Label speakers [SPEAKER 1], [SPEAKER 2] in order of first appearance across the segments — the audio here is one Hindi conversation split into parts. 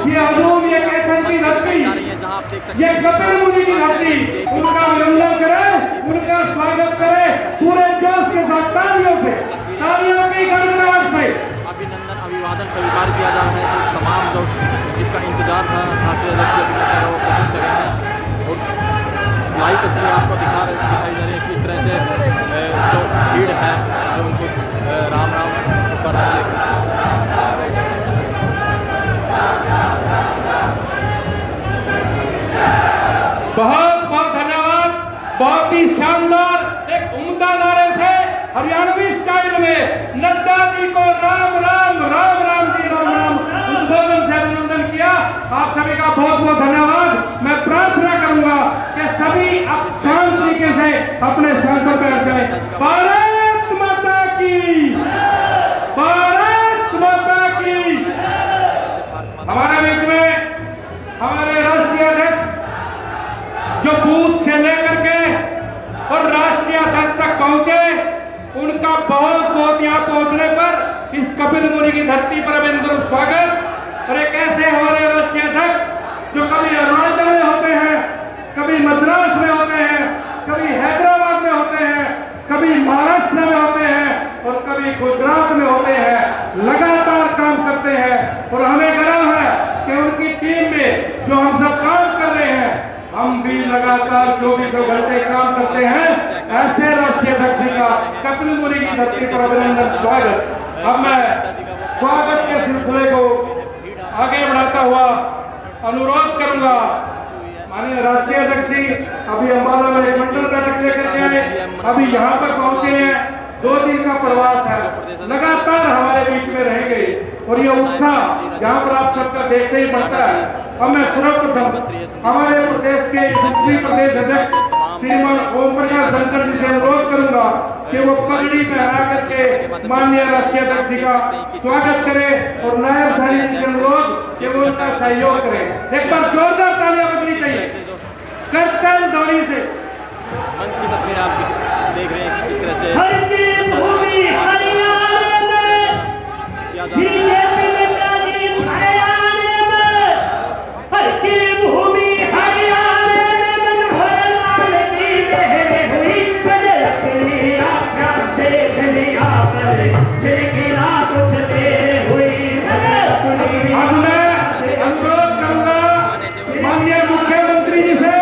[SPEAKER 1] ये अजूब, ये कैथन की धरती, ये कपिल मुनि की धरती, उनका अभिनंदन करें, उनका स्वागत करें पूरे जोश के साथ, तालियों से, तालियों की गड़गड़ाहट से
[SPEAKER 2] अभिनंदन अभिवादन स्वीकार किया जा रहा है। तो तमाम जो जिसका इंतजार था राष्ट्रीय अध्यक्ष वो पहुंच चुके हैं और लाइव तस्वीर आपको दिखाई जा रही है किस तरह से जो भीड़ है जो उनको राम राम कर रही है।
[SPEAKER 1] बहुत बहुत धन्यवाद। बहुत ही शानदार एक उम्दा नारे से हरियाणवी स्टाइल में नड्डा जी को राम राम राम राम जी राम राम उद्बोधन से अभिनंदन किया। आप सभी का बहुत बहुत धन्यवाद। मैं प्रार्थना करूंगा कि सभी अब शांत तरीके से अपने स्थान पर बैठ जाए। भारत माता की, भारत माता की। हमारे बीच में हमारे राष्ट्रीय अध्यक्ष जो बूथ से लेकर के और राष्ट्रीय अध्यक्ष तक पहुंचे, उनका बहुत बहुत यहां पहुंचने पर इस कपिल मुनि की धरती पर अभिनंदन स्वागत। और एक ऐसे हमारे राष्ट्रीय अध्यक्ष जो कभी अरुणाचल में होते हैं, कभी मद्रास में होते हैं, कभी हैदराबाद में होते हैं, कभी महाराष्ट्र में होते हैं और कभी गुजरात में होते हैं, लगातार काम करते हैं। और हमें गर्व है कि उनकी टीम में जो हम सब काम कर रहे हैं, हम भी लगातार 24 घंटे काम करते हैं। ऐसे राष्ट्रीय अध्यक्ष का कपिल मुनि की धरती पर अभिनंदन स्वागत। अब मैं स्वागत के सिलसिले को आगे बढ़ाता हुआ अनुरोध करूंगा माननीय राष्ट्रीय अध्यक्ष जी अभी अम्बाला में एक मंडल बैठक लेकर के आए, अभी यहाँ पर पहुंचे हैं। 2 दिन का प्रवास है, लगातार हमारे बीच में रहेंगे और ये उत्साह यहाँ पर आप सबका देखते ही पड़ता है। अब मैं सर्वप्रथम हमारे प्रदेश के यशस्वी प्रदेश अध्यक्ष श्रीमान ओम प्रकाश धनखड़ जी से अनुरोध करूंगा कि वो पगड़ी पहना करके माननीय राष्ट्रीय अध्यक्ष जी का स्वागत करें और नायब साहिब जी से अनुरोध कि वो उनका सहयोग करें। एक बार जोरदार तालियां बजनी चाहिए करतल ध्वनि से।
[SPEAKER 2] मंच की तस्वीर आप देख रहे हैं किस तरह से
[SPEAKER 1] हर की भूमि हरियाणा में, बीजेपी नेताजी हरियाणा में, हर की भूमि हरियाणा में, हरियाणा की लहरें हुई अपनी आँखों से दुनिया पर झिलमिला उछलते हुई। अब मैं अनुरोध करूंगा माननीय मुख्यमंत्री जी से,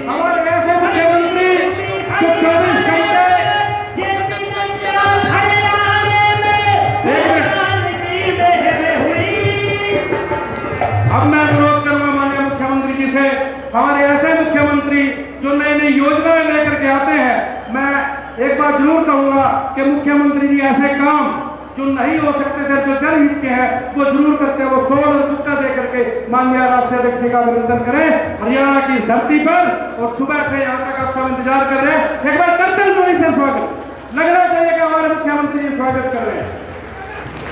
[SPEAKER 1] हमारे ऐसे मुख्यमंत्री जो 24 घंटे अब मैं अनुरोध करूंगा माननीय मुख्यमंत्री जी से, हमारे ऐसे मुख्यमंत्री जो नई नई योजनाएं लेकर के आते हैं, मैं एक बार जरूर कहूंगा कि मुख्यमंत्री जी ऐसे काम जो नहीं हो सकते थे, जो जनहित के हैं, वो जरूर करते हैं। वो 100 और गुप्ता दे करके माननीय राष्ट्रीय अध्यक्ष जी का अभिनंदन करें हरियाणा की इस धरती पर। और सुबह से यहाँ तक आप सब इंतजार कर रहे हैं, एक बार करतल ध्वनि से स्वागत लगना चाहिए कि हमारे मुख्यमंत्री जी स्वागत कर रहे हैं।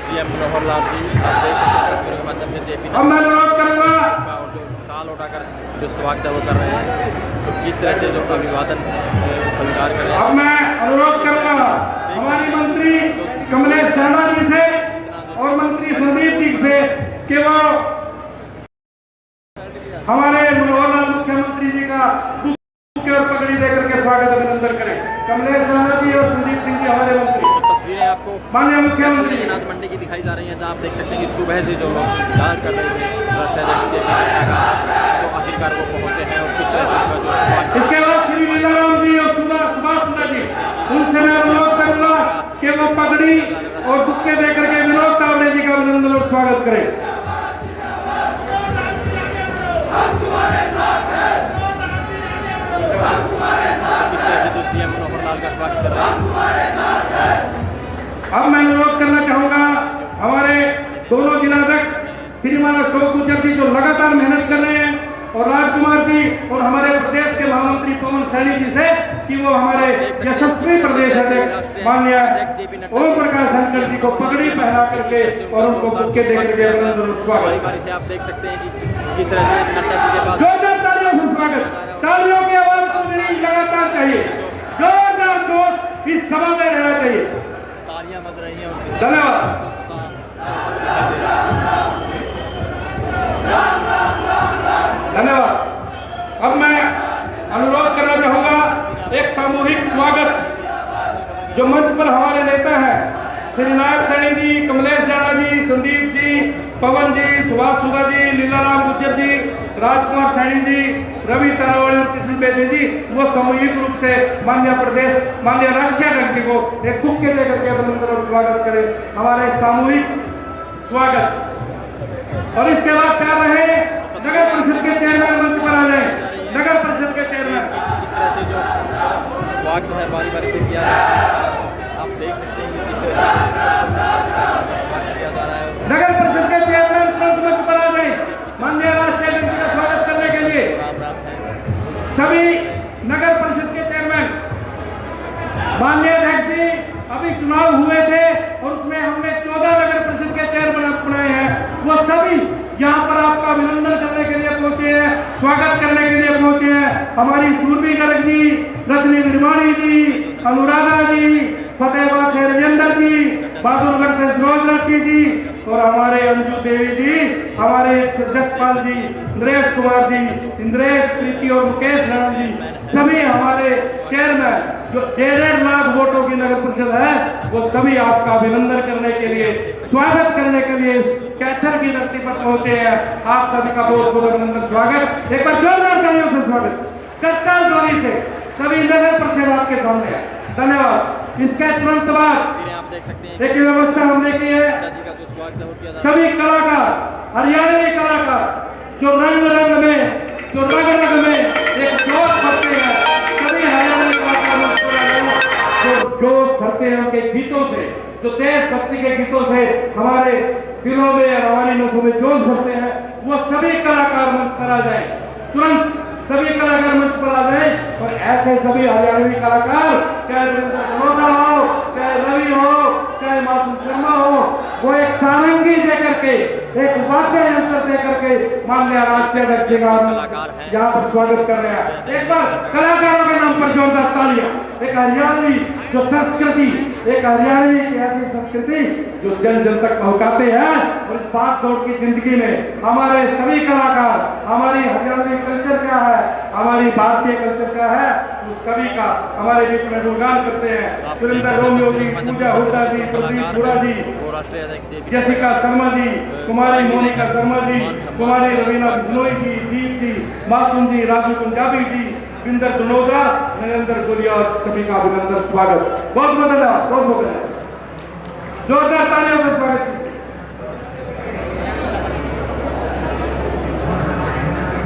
[SPEAKER 2] सीएम मनोहर लाल जी आप देख सकते हैं तस्वीरों के माध्यम से जेपी
[SPEAKER 1] अब मैं अनुरोध करूंगा
[SPEAKER 2] और जो शाल उठाकर जो स्वागत है वो कर रहे हैं, तो किस तरह से जो अभिवादन स्वीकार कर रहे हैं।
[SPEAKER 1] अब मैं अनुरोध करूंगा हमारी मंत्री कमलेश शर्मा जी से और मंत्री संदीप जी से कि वो हमारे मनोहर लाल मुख्यमंत्री जी का बुके और पगड़ी देकर के स्वागत अभिनंदन करें। कमलेश शर्मा जी और संदीप सिंह जी हमारे मंत्री।
[SPEAKER 2] तस्वीरें आपको
[SPEAKER 1] माननीय मुख्यमंत्री
[SPEAKER 2] अनाज मंडी की दिखाई जा रही है, जहाँ आप देख सकते हैं कि सुबह से जो लोग इंतजार कर रहे थे राष्ट्रीय अध्यक्ष जेपी नड्डा का, तो आखिरकार वो पहुंचे हैं और किस तरह से उनका जो
[SPEAKER 1] इसके बाद श्री लीलाराम जी और सुभाष सुंदर जी, उनसे मैं अनुरोध करूंगा कि वो पगड़ी और बुक्के देकर के विनोद तावड़े जी का अभिनंदन और स्वागत करें।
[SPEAKER 2] किस तरह से तो सीएम मनोहर लाल का स्वागत कर रहे हैं।
[SPEAKER 1] अब मैं अनुरोध करना चाहूंगा हमारे दोनों जिलाध्यक्ष श्रीमान अशोक गुर्जर जी जो लगातार मेहनत कर रहे हैं, और राजकुमार जी और हमारे प्रदेश के महामंत्री पवन सैनी जी से कि वो हमारे यशस्वी प्रदेश अध्यक्ष माननीय ओम प्रकाश धनखड़ जी को पगड़ी पहना करके और उनको बुक्के देकर के अभिनंदन स्वागत।
[SPEAKER 2] आप देख सकते हैं कि किस तरह से नड्डा जी के बाद
[SPEAKER 1] जोरदार तालियों से स्वागत, तालियों की आवाज लगातार चाहिए, जोरदार जोश इस सभा में रहना चाहिए।
[SPEAKER 2] तालियां बज रही हैं।
[SPEAKER 1] धन्यवाद। संदीप जी, पवन जी, सुभाष सुगा जी, लीलाराम गुज्जर जी, राजकुमार सैनी जी, रवि तारावली और कृष्ण बेदी जी, वो सामूहिक रूप से माननीय राष्ट्रीय अध्यक्ष जी को एक बुके देकर के अभिनंदन और स्वागत करें। हमारे सामूहिक स्वागत। और इसके बाद क्या रहे, नगर परिषद के चेयरमैन मंच पर आ जाए। नगर परिषद के चेयरमैन
[SPEAKER 2] इस तरह से जो स्वागत है बारी बारी से किया जा रहा है, आप देख सकते हैं कि किस तरह से स्वागत किया जा रहा है।
[SPEAKER 1] नगर परिषद के चेयरमैन तुरंत मंच पर आ जाए माननीय राष्ट्रीय अध्यक्ष का स्वागत करने के लिए। सभी नगर परिषद के चेयरमैन, माननीय अध्यक्ष जी, अभी चुनाव हुए थे और उसमें हमने 14 नगर परिषद के चेयरमैन बनाए हैं। वो सभी यहाँ पर आपका अभिनंदन करने के लिए पहुंचे हैं, स्वागत करने के लिए पहुंचे हैं। हमारी सूरबी गर्ग जी, रजनी निर्माणी जी, अनुराधा जी, फतेहाबाद से राजेंद्र जी, बहादुरगढ़ से सरोज राठी जी और हमारे अंजू देवी जी, हमारे जसपाल जी, नरेश कुमार जी, इंद्रेश, प्रीति और मुकेश राणा जी, सभी हमारे चेयरमैन जो 1.5 लाख वोटों की नगर परिषद है, वो सभी आपका अभिनंदन करने के लिए, स्वागत करने के लिए इस कैथर की धरती पर पहुंचे हैं। आप सभी का बहुत बहुत अभिनंदन, स्वागत। एक बार जोरदार तालियों से स्वागत, तत्काल ध्वनि से सभी नगर परिषद आपके सामने है। धन्यवाद। इसके तुरंत बाद
[SPEAKER 2] आप देख सकते हैं
[SPEAKER 1] एक व्यवस्था हमने की है।
[SPEAKER 2] जी का जो स्वागत है वो किया जा रहा है।
[SPEAKER 1] सभी कलाकार, हरियाणवी कलाकार जो रंग रंग में एक जोश भरते हैं, सभी हरियाणवी कलाकार जो जोश भरते हैं उनके गीतों से, जो देशभक्ति के गीतों से हमारे दिलों में और हमारी नसों में जोश भरते हैं, वो सभी कलाकार मंच पर आ जाए। तुरंत सभी कलाकार मंच पर आ जाए। और ऐसे सभी हरियाणवी कलाकार, चाहे मनोजा हो, चाहे रवि हो, चाहे मासूम शर्मा हो, वो एक सारंगी देकर के, एक वाद्य यंत्र देकर के माननीय राष्ट्रीय अध्यक्ष जी का यहाँ पर स्वागत कर रहे हैं। एक बार कलाकारों के नाम पर जोरदार तालियां। एक हरियाणवी जो संस्कृति, एक हरियाणवी की ऐसी संस्कृति जो जन जन तक पहुंचाते हैं। और इस भाग दौड़ की जिंदगी में हमारे सभी कलाकार, हमारी हरियाणवी कल्चर क्या है, हमारी भारतीय कल्चर क्या है, उस सभी का हमारे बीच में गुणगान करते हैं। सुरेंद्र रोमियो जी, पूजा हुड्डा जी, प्रदीप पुरा जी, जैसिका शर्मा जी, कुमारी मोनिका शर्मा जी, कुमारी रवीना बिश्नोई जी, दीप जी, मासूम जी, राजू पंजाबी जी, विंदर धनोगा, नरेंद्र गुलिया और सभी का अभिनंदन, स्वागत। बहुत बहुत धन्यवाद, बहुत बहुत धन्यवाद। जोरदार तालियों से स्वागत कीजिए।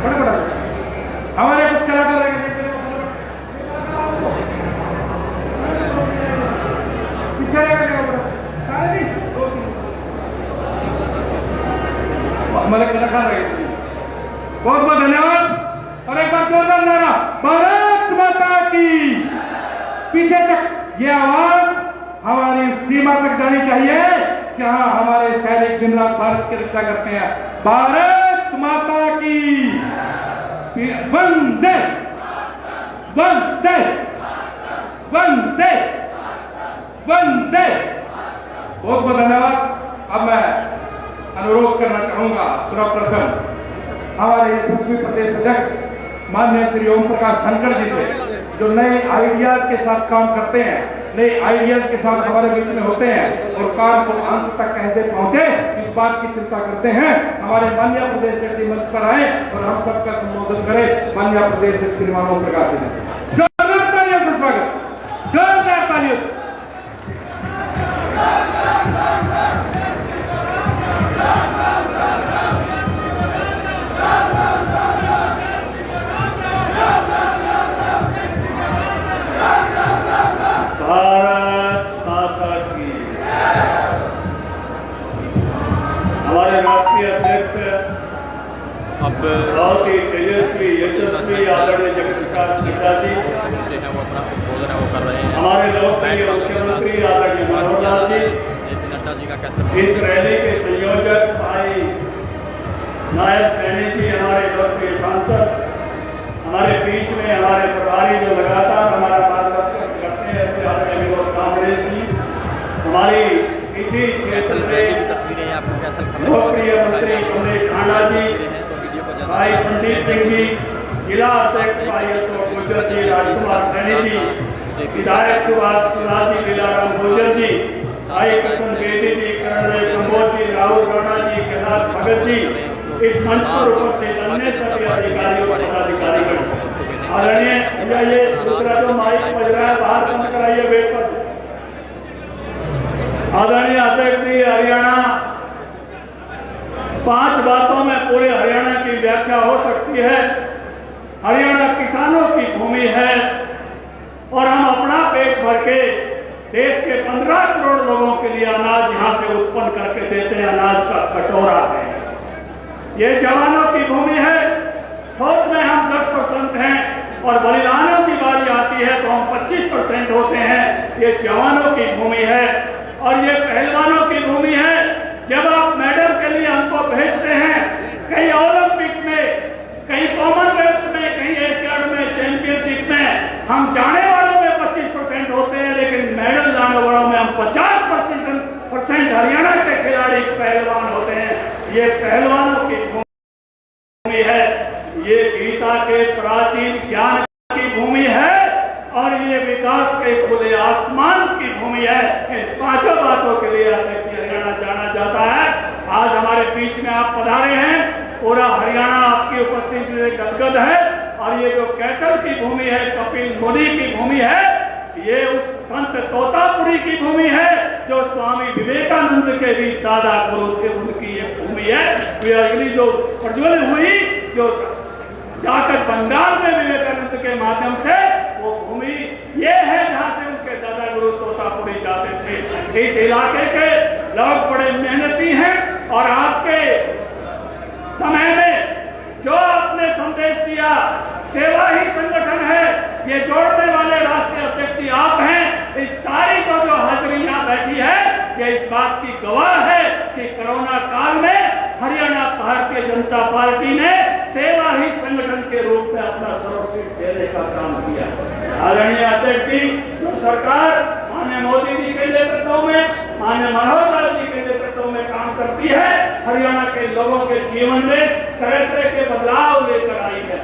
[SPEAKER 1] बड़ा हमारे कुछ कलाकार रहेंगे, पीछे सारे नहीं, हमारे कलाकार रहेंगे। बहुत बहुत धन्यवाद। और एक बार जोरदार नारा, भारत माता की। पीछे तक ये आवाज हमारी सीमा तक जानी चाहिए, जहां हमारे सैनिक दिन रात भारत की रक्षा करते हैं। भारत माता की। वंदे वंदे वंदे वंदे। बहुत बहुत धन्यवाद। अब मैं अनुरोध करना चाहूंगा सर्वप्रथम हमारे यशस्वी प्रदेश अध्यक्ष माननीय श्री ओम प्रकाश धनखड़ जी से, जो नए आइडियाज के साथ काम करते हैं, नए आइडियाज के साथ हमारे बीच में होते हैं और काम को अंत तक कैसे पहुंचे इस बात की चिंता करते हैं। हमारे माननीय प्रदेश अध्यक्ष मंच पर आए और हम सबका संबोधन करें। माननीय प्रदेश अध्यक्ष श्रीमान ओम प्रकाश जी, जोरदार तालियों से स्वागत, जोरदार तालियों से।
[SPEAKER 3] भारत माता की। हमारे राष्ट्रीय अध्यक्ष
[SPEAKER 2] अब
[SPEAKER 3] बहुत ही तेजस्वी यशस्वी आदरणीय जगत प्रकाश नड्डा जी
[SPEAKER 2] जो है वो अपना संबोधन है वो कर रहे हैं।
[SPEAKER 3] हमारे लोकप्रिय मुख्यमंत्री आदरणीय मनोहर लाल जी,
[SPEAKER 2] जैसे नड्डा जी का कहते हैं,
[SPEAKER 3] इस रैली के संयोजक भाई नायब सैनी जी, हमारे लोकप्रिय सांसद, हमारे बीच में हमारे प्रभारी जो लगातार हमारा मार्गदर्शन करते हैं, ऐसे आदरणीय विनोद कांग्रे जी, हमारी इसी क्षेत्र से
[SPEAKER 2] तस्वीरें आपको
[SPEAKER 3] लोकप्रिय मंत्री कमलेश ठांडा जी, भाई संदीप सिंह जी, जिला अध्यक्ष भाई अशोक गुर्जर जी, राजकुमार सैनी जी, विधायक सुभाष सुधा जी, लीलाराम गुर्जर जी, भाई किशन बेदी जी, कर्नल कंबोज जी, राहुल राणा जी, कैलाश भगत जी, इस मंच पर उपस्थित अन्य सभी अधिकारियों और पदाधिकारीगण, आदरणीय भैया ये दूसरा जो माइक बज रहा है बाहर बंद कराइए वेट पर। आदरणीय अध्यक्ष जी, हरियाणा 5 बातों में पूरे हरियाणा की व्याख्या हो सकती है। हरियाणा किसानों की भूमि है और हम अपना पेट भर के देश के 15 करोड़ लोगों के लिए अनाज यहां से उत्पन्न करके देते हैं। अनाज का कटोरा है। ये जवानों की भूमि है। फौज में हम 10% हैं और बलिदानों की बारी आती है तो हम 25% होते हैं। ये जवानों की भूमि है और ये पहलवानों की भूमि है। जब आप मेडल के लिए हमको भेजते हैं, कई ओलंपिक में, कई कॉमनवेल्थ में, कई एशियाड में, चैंपियनशिप में हम जाने वालों में 25% होते हैं, लेकिन मेडल लाने वालों में हम 50% हरियाणा के खिलाड़ी पहलवान होते हैं। ये पहलवानों की भूमि है। ये गीता के प्राचीन ज्ञान की भूमि है और ये विकास के खुले आसमान की भूमि है। इन 5 बातों के लिए हरियाणा जाना जाता है। आज हमारे बीच में आप पधारे हैं, पूरा हरियाणा आपकी उपस्थिति से गदगद है और ये जो कैथल की भूमि है, कपिल मुनि की भूमि है, ये उस संत तोतापुरी की भूमि है जो स्वामी विवेकानंद के भी दादा गुरु थे, उनकी ये भूमि है। ये अगली जो प्रज्वलित हुई, जो जाकर बंगाल में विवेकानंद के माध्यम से, वो भूमि ये है जहां से उनके दादा गुरु तोतापुरी जाते थे। इस इलाके के लोग बड़े मेहनती हैं और आपके समय में जो आपने संदेश दिया, सेवा ही संगठन है, ये जोड़ने वाले राष्ट्रीय अध्यक्ष जी आप हैं। इस सारी जो हाजिरी यहां बैठी है, ये इस बात की गवाह है कि कोरोना काल में हरियाणा भारतीय जनता पार्टी ने सेवा ही संगठन के रूप में अपना सर्वस्व देने का काम किया। आदरणीय अध्यक्ष जी, जो सरकार माननीय मोदी जी के नेतृत्व में, माननीय मनोहर लाल जी के नेतृत्व में काम करती है, हरियाणा के लोगों के जीवन में तरह तरह के बदलाव लेकर आई है।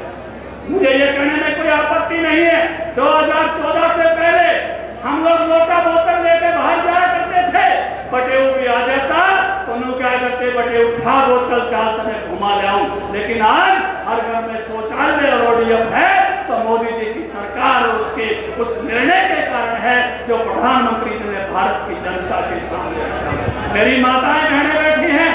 [SPEAKER 3] मुझे ये कहने में कोई आपत्ति नहीं है, 2014 से पहले हम लोग लोटा बोतल लेकर बाहर जाया करते थे, बटे भी आ जाता तो उन्होंने क्या करते, बटे उठा बोतल चाहते मैं घुमा लाऊं। लेकिन आज हर घर में शौचालय और ओडीएफ है तो मोदी जी की सरकार और उसके उस निर्णय के कारण है जो प्रधानमंत्री जी ने भारत की जनता के सामने रखा। मेरी माताएं बहनें बैठी हैं,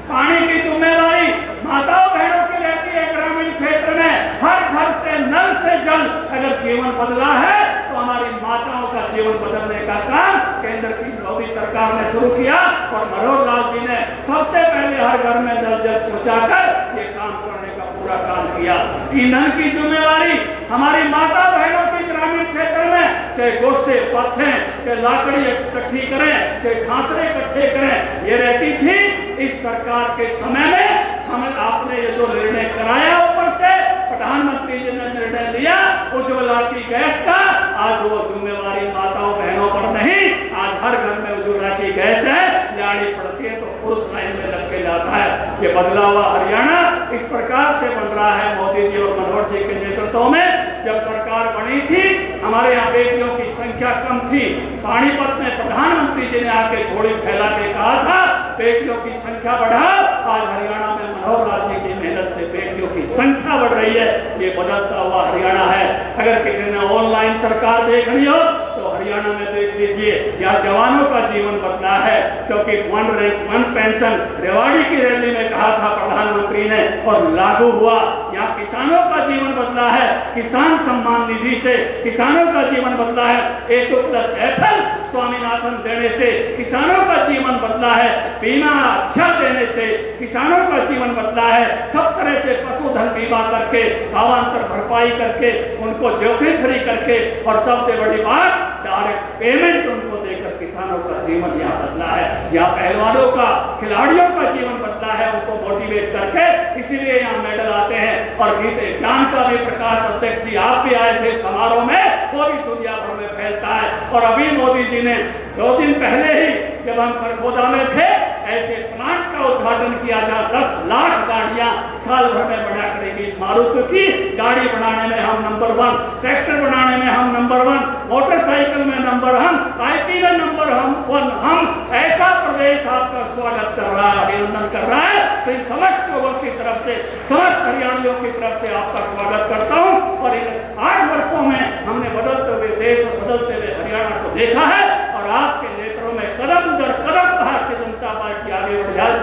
[SPEAKER 3] पानी की जिम्मेदारी माताओं बहनों की रहती है। ग्रामीण क्षेत्र में हर घर से नल से जल, अगर जीवन बदला है तो हमारी माताओं का जीवन बदलने का काम केंद्र की मोदी सरकार ने शुरू किया और मनोहर लाल जी ने सबसे पहले हर घर में नल जल पहुंचाकर ये काम करने का पूरा काम किया। ईंधन की जिम्मेदारी हमारी माता बहनों की ग्रामीण क्षेत्र में, चाहे गोसे पत्थर, चाहे लाकड़ी इकट्ठी करें, चाहे घासरे इकट्ठे करें, ये रहती थी। इस सरकार के समय में हमें आपने ये जो निर्णय कराया, ऊपर से प्रधानमंत्री जी ने निर्णय लिया उज्ज्वला की गैस का, आज वो जिम्मेवारी माताओं बहनों पर नहीं, आज हर घर में उज्ज्वला की गैस है, लाड़ी पड़ती है तो पुरुष लाइन में लग के जाता है। ये बदला हुआ हरियाणा इस प्रकार से बन रहा है मोदी जी और मनोहर जी के नेतृत्व में। जब सरकार बनी थी, हमारे यहाँ बेटियों की संख्या कम थी। पानीपत में प्रधानमंत्री जी ने आके झोली फैला के कहा था बेटियों की संख्या बढ़ाओ। आज हरियाणा में मनोहर लाल जी की मेहनत से बेटियों की संख्या बढ़ रही है। ये बदलता हुआ हरियाणा है। अगर किसी ने ऑनलाइन सरकार देखनी हो तो हरियाणा में देख लीजिए, यहाँ जवानों का जीवन बदला है, क्योंकि 1 रैंक 1 पेंशन रेवाड़ी की रैली में कहा था प्रधानमंत्री ने और लागू हुआ। यहाँ किसानों का जीवन बदला है, किसान सम्मान निधि से किसानों का जीवन बदला है। A2+FL स्वामीनाथन देने से किसानों का जीवन बदला है। बीमा अच्छा देने से किसानों का जीवन बदला है। सब तरह से पशुधन बीमा करके, भावांतर भरपाई करके, उनको जोखिम फ्री करके, और सबसे बड़ी बात डायरेक्ट पेमेंट उनको देकर किसानों का जीवन यहाँ बदला है। यहाँ पहलवानों का, खिलाड़ियों का जीवन बदला है, उनको मोटिवेट करके, इसीलिए यहाँ मेडल आते हैं। और गीते ज्ञान का भी प्रकाश अध्यक्ष जी आप भी आए थे समारोह में, वो भी दुनिया भर में फैलता है। और अभी मोदी जी ने 2 दिन पहले ही जब हम खरखोदा में थे, ऐसे प्लांट का उद्घाटन किया जा 10 लाख गाड़ियां साल भर में बना करेगी। मारुति की गाड़ी बनाने में हम नंबर 1, ट्रैक्टर बनाने में हम नंबर 1, मोटरसाइकिल में नंबर 1, IT में नंबर 1। हम ऐसा प्रदेश आपका स्वागत कर रहा है, अभिनंदन कर रहा है। समस्त लोगों की तरफ से, समस्त हरियाणियों की तरफ से आपका स्वागत करता हूं। और इन 8 वर्षों में हमने बदलते हुए देश और बदलते हुए हरियाणा को देखा है और आपके नेतृत्व में कदम दर कदम भारतीय जनता पार्टी आगे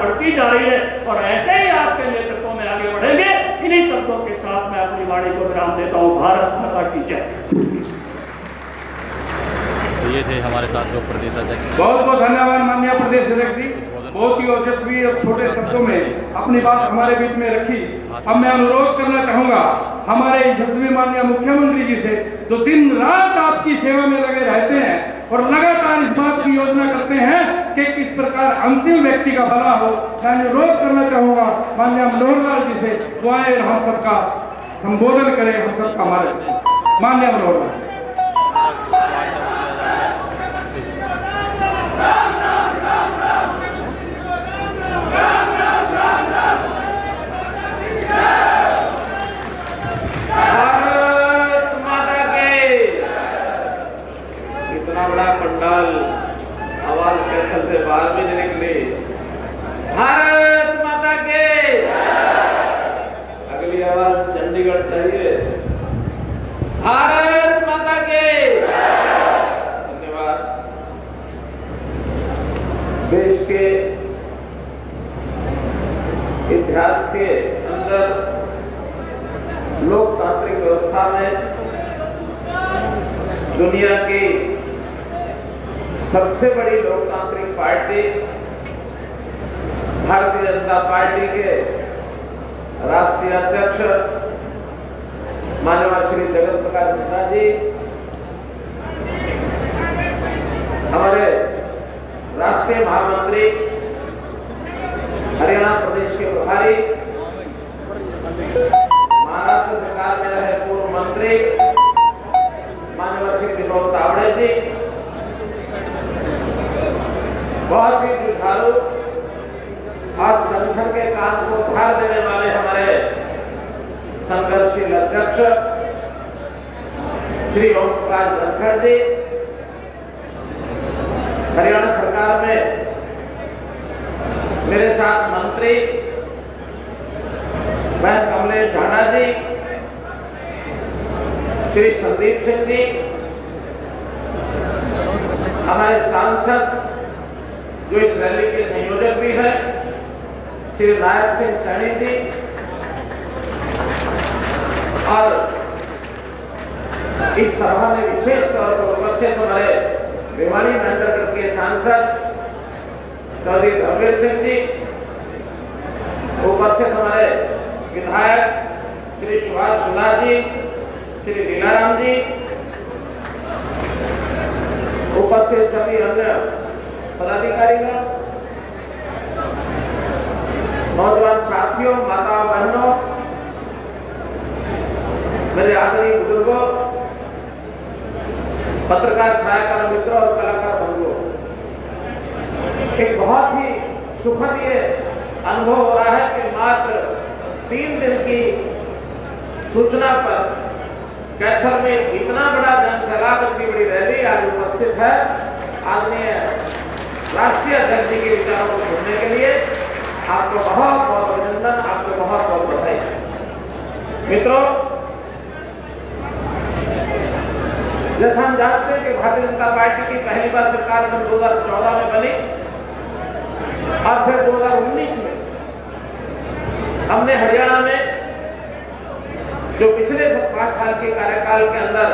[SPEAKER 3] बढ़ती जा रही है और ऐसे ही आपके नेतृत्व में आगे बढ़ेंगे। इन्हीं शब्दों के साथ मैं अपनी वाणी को विराम देता हूं। भारत माता की जय।
[SPEAKER 2] तो ये थे हमारे साथ जो प्रदेश अध्यक्ष।
[SPEAKER 1] बहुत बहुत धन्यवाद माननीय प्रदेश अध्यक्ष जी, बहुत ही ओजस्वी और छोटे शब्दों में अपनी बात हमारे बीच में रखी। अब मैं अनुरोध करना चाहूंगा हमारे यशस्वी माननीय मुख्यमंत्री जी से, जो दिन रात आपकी सेवा में लगे रहते हैं और लगातार इस बात की योजना करते हैं कि किस प्रकार अंतिम व्यक्ति का भला हो। मैं अनुरोध करना चाहूंगा माननीय मनोहर लाल जी से, वो आए और हम सबका संबोधन करें, हम सबका मार्ग। माननीय मनोहर लाल।
[SPEAKER 4] भारत माता के। इतना बड़ा पंडाल, आवाज कैथल से बाहर भी नहीं निकली। भारत माता के। अगली आवाज चंडीगढ़ चाहिए। भारत माता के। धन्यवाद। देश के इतिहास के अंदर लोकतांत्रिक व्यवस्था में दुनिया की सबसे बड़ी लोकतांत्रिक पार्टी भारतीय जनता पार्टी के राष्ट्रीय अध्यक्ष माननीय श्री जगत प्रकाश नड्डा जी, हमारे राष्ट्रीय महामंत्री, हरियाणा प्रदेश के प्रभारी, महाराष्ट्र सरकार में रहे पूर्व मंत्री माननीय श्री विनोद तावड़े जी, बहुत ही जुझारू और संगठन के काम को धार देने वाले हमारे संघर्षशील अध्यक्ष श्री ओम प्रकाश धनखड़ जी, हरियाणा सरकार में मेरे साथ मंत्री बहन कमलेश ढाणा जी, श्री संदीप सिंह जी, हमारे सांसद जो इस रैली के संयोजक भी हैं, श्री नायक सिंह सैनी जी, और इस सभा में विशेष तौर पर उपस्थित हमारे भिवानी मंडल के सांसद चौधरी धर्मेंद्र सिंह जी, उपस्थित हमारे विधायक श्री सुभाष सुधा जी, श्री लीलाराम जी, उपस्थित सभी अन्य पदाधिकारीगण, नौजवान साथियों, माता बहनों, मेरे आदरणीय बुजुर्गों, पत्रकार छायाकार मित्रों और कलाकार बंधुओं, एक बहुत ही सुखद ये अनुभव हो रहा है कि मात्र 3 दिन की सूचना पर कैथल में इतना बड़ा जनसैलाब, इतनी बड़ी रैली आज उपस्थित है। आदरणीय राष्ट्रीय अध्यक्ष जी के विचारों को सुनने के लिए आपको बहुत बहुत अभिनंदन, आपको बहुत बहुत बधाई। मित्रों, जैसा हम जानते हैं कि भारतीय जनता पार्टी की पहली बार सरकार सन 2014 में बनी और फिर 2019 में हमने हरियाणा में जो पिछले 5 साल के कार्यकाल के अंदर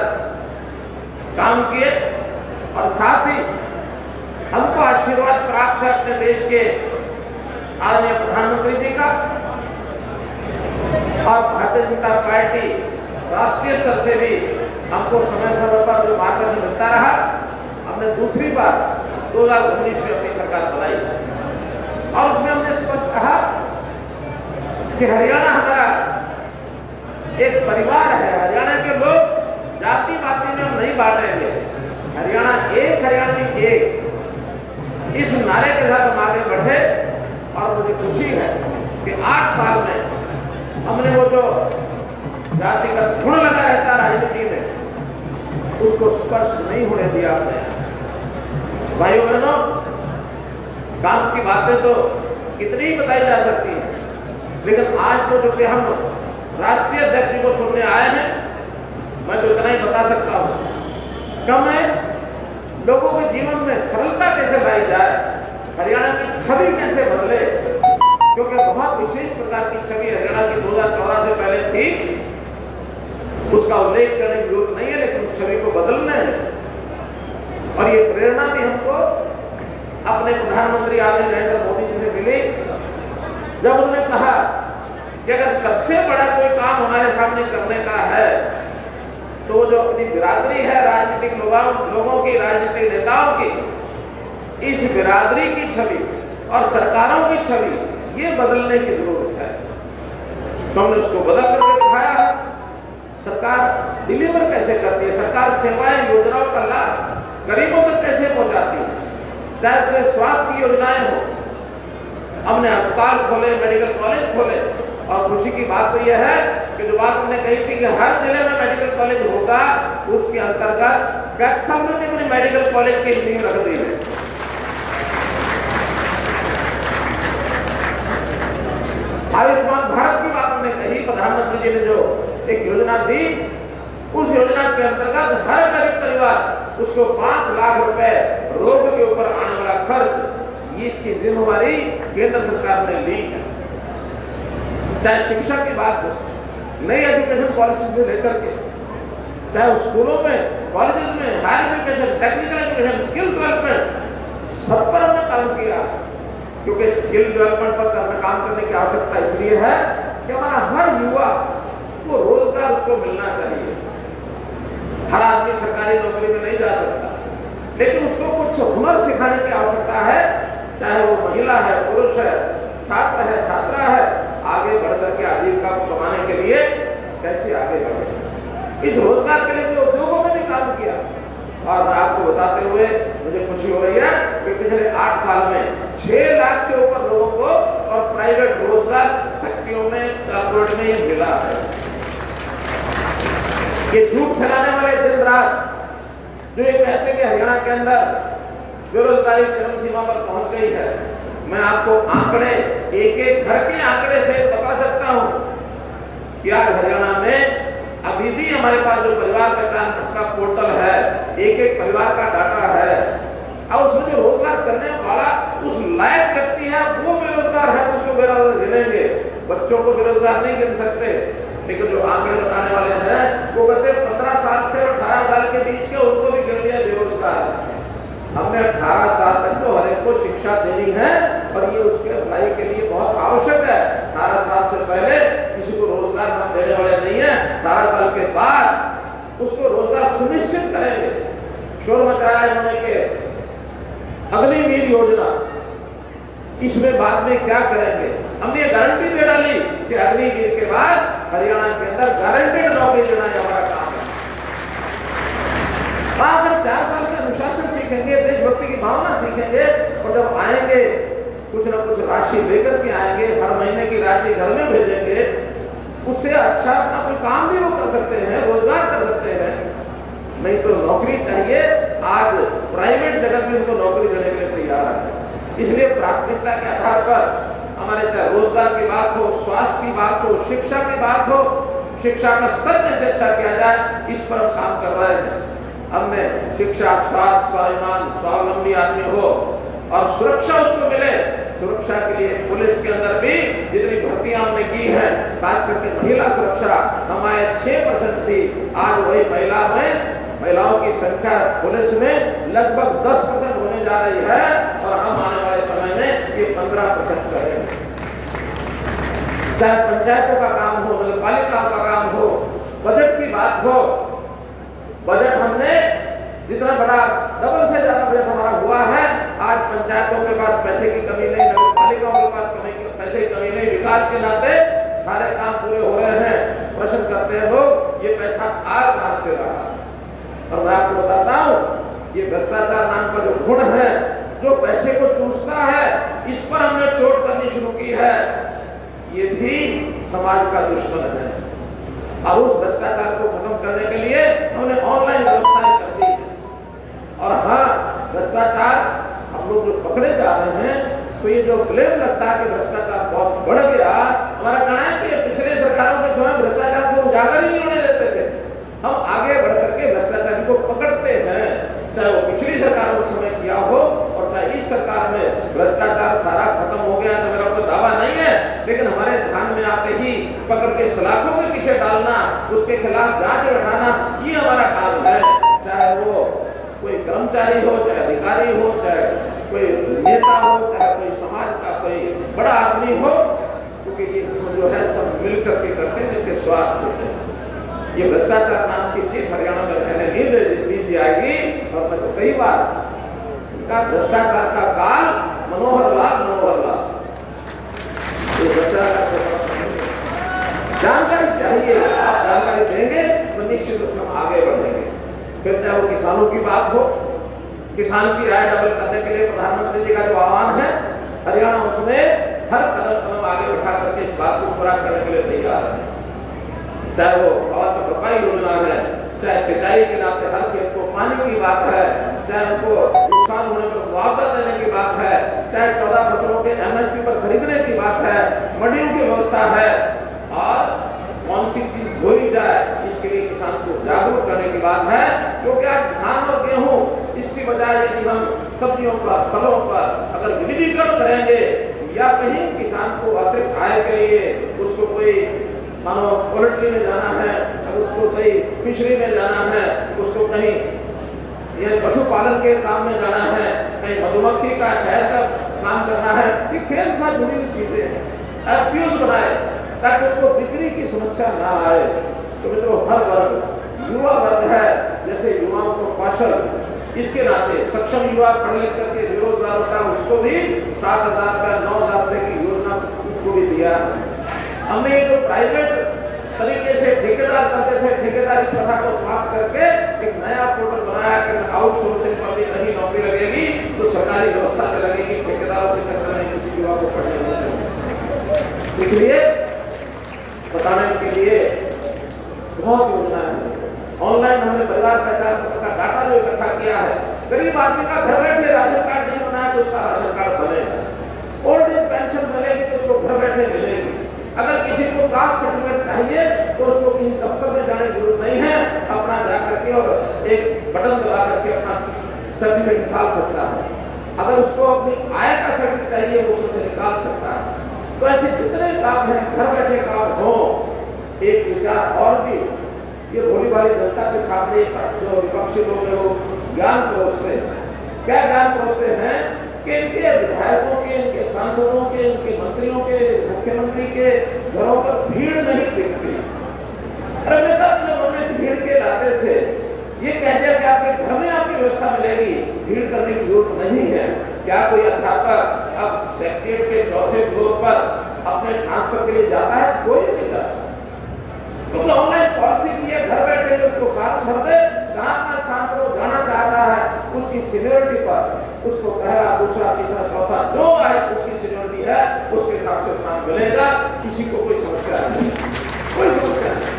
[SPEAKER 4] काम किए और साथ ही हमको आशीर्वाद प्राप्त है अपने देश के आदरणीय प्रधानमंत्री जी का और भारतीय जनता पार्टी राष्ट्रीय स्तर से भी हमको समय समय पर जो मार्गदर्शन मिलता रहा। हमने दूसरी बार 2019 में अपनी सरकार बनाई और उसमें हमने स्पष्ट कहा कि हरियाणा हमारा एक परिवार है। हरियाणा के लोग जाति पाति में हम नहीं बांटेंगे, हरियाणा एक, हरियाणवी एक, इस नारे के साथ हम आगे बढ़े और मुझे खुशी है कि 8 साल में हमने वो जो जातिगत घुण लगा रहता राजनीति में, उसको स्पर्श नहीं होने दिया हमने। भाइयों बहनों, काम की बातें तो कितनी बताई जा सकती हैं, लेकिन आज तो जो कि हम राष्ट्रीय अध्यक्ष जी को सुनने आए हैं, मैं तो इतना ही बता सकता हूं। कम है, लोगों के जीवन में सरलता कैसे लाई जाए, हरियाणा की छवि कैसे बदले, क्योंकि बहुत विशेष प्रकार की छवि हरियाणा की 2014 से पहले थी, उसका उल्लेख करने की जरूरत नहीं है, लेकिन उस छवि को बदलना है। और ये प्रेरणा भी हमको अपने प्रधानमंत्री आदरणीय नरेंद्र मोदी जी से मिली, जब उन्होंने कहा कि अगर सबसे बड़ा कोई काम हमारे सामने करने का है तो जो अपनी बिरादरी है राजनीतिक लोगों की, राजनीतिक नेताओं की, इस बिरादरी की छवि और सरकारों की छवि ये बदलने की जरूरत है। तो हमने उसको बदल करके दिखाया। सरकार डिलीवर कैसे करती है, सरकार सेवाएं योजनाओं का लाभ गरीबों तक कैसे पहुंचाती है, चाहे से स्वास्थ्य की योजनाएं हो, हमने अस्पताल खोले, मेडिकल कॉलेज खोले। और खुशी की बात तो यह है कि जो बात हमने कही थी कि हर जिले में मेडिकल कॉलेज होगा, उसके अंतर्गत कैथल में भी हमने मेडिकल कॉलेज की नींव रख दी है। आयुष्मान भारत की बात हमने कही, प्रधानमंत्री जी ने जो एक योजना दी, उस योजना के अंतर्गत हर गरीब परिवार उसको 5 लाख रुपए रोग के ऊपर आने वाला खर्च, ये इसकी जिम्मेवारी केंद्र सरकार ने ली है। चाहे शिक्षा की बात हो, नई एजुकेशन पॉलिसी से लेकर के, चाहे स्कूलों में, कॉलेजेस में, higher education, technical education, skill development, सब पर हमने काम किया। क्योंकि स्किल डेवलपमेंट पर काम करने की आवश्यकता इसलिए है कि हमारा हर युवा को रोजगार उसको मिलना चाहिए। हर आदमी सरकारी नौकरी में नहीं जा सकता, लेकिन उसको कुछ हुनर सिखाने की आवश्यकता है, चाहे वो महिला है, पुरुष है, छात्र है, छात्रा है, आगे बढ़कर के आजीविका को कमाने के लिए कैसे आगे बढ़े। इस रोजगार के लिए भी उद्योगों में भी काम किया। और मैं आपको बताते हुए मुझे खुशी हो रही है कि पिछले 8 साल में 6 लाख से ऊपर लोगों को और प्राइवेट रोजगार फैक्ट्रियों में, कॉर्पोरेट में ये मिला है। ये झूठ फैलाने वाले दिन रात जो ये कहते हैं कि हरियाणा के अंदर बेरोजगारी चरम सीमा पर पहुंच गई है, मैं आपको आंकड़े, एक एक घर के आंकड़े से बता सकता हूं कि आज हरियाणा में अभी भी हमारे पास जो परिवार पहचान का पोर्टल है, एक एक परिवार का डाटा है, और उसमें जो रोजगार करने वाला उस लायक व्यक्ति है वो बेरोजगार है, तो उसको बेरोजगार गिनेंगे। बच्चों को बेरोजगार नहीं गिन सकते, लेकिन जो आंकड़े बताने वाले हैं वो कहते 15 साल से 18 साल के बीच के, उनको भी गिन लिया बेरोजगार। हमने 18 साल तक तो हर एक को शिक्षा देनी है, और ये उसके भलाई के लिए बहुत आवश्यक है। 18 साल से पहले किसी को रोजगार हम देने वाले नहीं है, 18 साल के बाद उसको रोजगार सुनिश्चित करेंगे। शोर मचाया इन्होंने के अग्निवीर योजना, इसमें बाद में क्या करेंगे? हमने ये गारंटी दे डाली कि अग्निवीर के बाद हरियाणा के अंदर गारंटेड नौकरी देना हमारा काम है। अगर 4 साल के अनुशासन सीखेंगे, देशभक्ति की भावना सीखेंगे, और जब आएंगे कुछ न कुछ राशि लेकर के आएंगे, हर महीने की राशि घर में भेजेंगे, उससे अच्छा अपना कोई काम भी वो कर सकते हैं, रोजगार कर सकते हैं। नहीं तो नौकरी चाहिए, आज प्राइवेट जगत में उनको नौकरी देने के लिए तैयार है। इसलिए प्राथमिकता के आधार पर हमारे चाहे रोजगार की बात हो, स्वास्थ्य की बात हो, शिक्षा की बात हो, शिक्षा का स्तर कैसे अच्छा किया जाए, इस पर हम काम कर रहे हैं। हमने शिक्षा, स्वास्थ्य, स्वाभिमान, स्वावलंबी आदमी हो और सुरक्षा उसको मिले। सुरक्षा के लिए पुलिस के अंदर भी जितनी भर्तियां हमने की है, खास करके महिला सुरक्षा हमारे 6% थी, आज वही महिलाओं की संख्या पुलिस में लगभग 10% होने जा रही है, और हम आने वाले समय में ये 15% करेंगे। चाहे पंचायतों का काम हो, नगर पालिकाओं का काम हो, बजट की बात हो, बजट हमने जितना बड़ा, डबल से ज्यादा बजट हमारा हुआ है। आज पंचायतों के पास पैसे की कमी नहीं, नगर पालिकाओं के पास पैसे की कमी नहीं, विकास के नाते सारे काम पूरे हो रहे हैं। प्रश्न करते हैं लोग, ये पैसा आ कहां से रहा? और मैं आपको बताता हूं, ये भ्रष्टाचार नाम का जो गुण है, जो पैसे को चूसता है, इस पर हमने चोट करनी शुरू की है, ये भी समाज का दुश्मन है। और उस भ्रष्टाचार को खत्म करने के लिए हमने ऑनलाइन व्यवस्थाएं कर दी है। और हाँ, भ्रष्टाचार हम लोग जो पकड़े जा रहे हैं, तो ये जो ब्लेम लगता है कि भ्रष्टाचार बहुत बढ़ गया, हमारा कहना है कि पिछले सरकारों के समय भ्रष्टाचार को उजागर ही नहीं होने देते थे। हम आगे बढ़ करके भ्रष्टाचारी को पकड़ते हैं, चाहे वो पिछली सरकारों के समय किया हो और चाहे इस सरकार में। भ्रष्टाचार सारा खत्म हो गया ऐसा मेरा कोई दावा नहीं है, लेकिन हमारे ध्यान में आते ही पकड़ के सलाखों के पीछे डालना, उसके खिलाफ जांच बैठाना, ये हमारा काम है। चाहे वो कोई कर्मचारी हो, चाहे अधिकारी हो, चाहे कोई नेता हो, चाहे कोई समाज का कोई बड़ा आदमी हो, क्योंकि ये जो है सब मिलकर के करते हैं जिनके स्वार्थ होते हैं। ये भ्रष्टाचार नाम की चीज हरियाणा में रहने नहीं दी जाएगी। और मैं तो कई बार इनका भ्रष्टाचार का काल मनोहर लाल ये भ्रष्टाचार जानकारी चाहिए, आप जानकारी देंगे तो निश्चित रूप से हम आगे बढ़ेंगे। फिर चाहे वो किसानों की बात हो, किसान की आय डबल करने के लिए प्रधानमंत्री जी का जो आह्वान है, हरियाणा उसमें हर कदम आगे उठा करके इस बात को पूरा करने के लिए तैयार है। चाहे वो खाद्य भरपाई योजना है, चाहे सिंचाई के नाते हर खेत को पानी की बात है, चाहे उनको नुकसान होने पर मुआवजा देने की बात है, चाहे 14 फसलों के MSP पर खरीदने की बात है, मंडियों की व्यवस्था है, और कौन सी चीज बोई जाए इसके लिए किसान को जागरूक करने की बात है। क्योंकि आज धान और गेहूं इसकी बजाय यदि हम सब्जियों पर, फलों पर अगर विविधीकरण करेंगे या कहीं किसान को अतिरिक्त आय के लिए उसको कोई मानो पोल्ट्री में जाना है, अगर उसको कहीं फिशरी में जाना है, उसको कहीं यह पशुपालन के काम में जाना है, कहीं मधुमक्खी का शहद का काम करना है, ये खेल से जुड़ी हुई चीजें हैं। FPOs बनाए ताकि उनको बिक्री की समस्या ना आए। तो मित्रों, हर वर्ग, युवा वर्ग है, जैसे युवाओं को कौशल, इसके नाते सक्षम युवा पढ़ लिख करके बेरोजगार होता है, उसको भी 7,000 रुपया 9,000 रुपये की योजना उसको भी दिया। हमने जो प्राइवेट तरीके से ठेकेदार करते थे, ठेकेदारी प्रथा को समाप्त करके एक नया पोर्टल बनाया कि आउटसोर्सिंग पर भी कहीं नौकरी लगेगी तो सरकारी व्यवस्था से लगेगी, ठेकेदारों के चक्कर में किसी युवा को पढ़ने नहीं। इसलिए बताने के लिए बहुत योजना है। ऑनलाइन हमने परिवार पहचान पत्र का डाटा जो इकट्ठा किया है, गरीब आदमी का घर बैठे राशन कार्ड नहीं बनाया तो उसका राशन कार्ड बनेगा। ओल्ड एज पेंशन मिलेगी तो उसको घर बैठे मिलेगी। अगर किसी को कास्ट सर्टिफिकेट चाहिए तो उसको किसी दफ्तर में जाने की जरूरत नहीं है, अपना जाकर के और एक बटन दबा करके अपना सर्टिफिकेट निकाल सकता है। अगर उसको अपनी आय का सर्टिफिकेट चाहिए वो उससे निकाल सकता है। तो ऐसे जितने काम हैं, घर बैठे काम हो। एक विचार और भी, ये भोली भाली जनता के सामने जो विपक्षी लोग हैं वो ज्ञान परोसते हैं। क्या ज्ञान परोसते हैं कि इनके विधायकों के, इनके सांसदों के, इनके मंत्रियों के, मुख्यमंत्री के घरों पर भीड़ नहीं दिखती। अरे बेटा, जब हमने भीड़ के लाते से ये कहते हैं कि आपके घर में आपकी व्यवस्था मिलेगी, भीड़ करने की जरूरत नहीं है। क्या कोई अध्यापक अब सेक्रेटरीट के 4थे फ्लोर पर अपने ट्रांसफर के लिए जाता है? कोई नहीं जाता। क्योंकि ऑनलाइन पॉलिसी की है, घर बैठे उसको फॉर्म भर दे, जहां का स्थान पर वो जाना चाहता है उसकी सीनियरिटी पर उसको पहला, दूसरा, तीसरा, चौथा जो आए उसकी सीनियरिटी है उसके हिसाब से स्थान मिलेगा। किसी को कोई समस्या नहीं, कोई समस्या नहीं।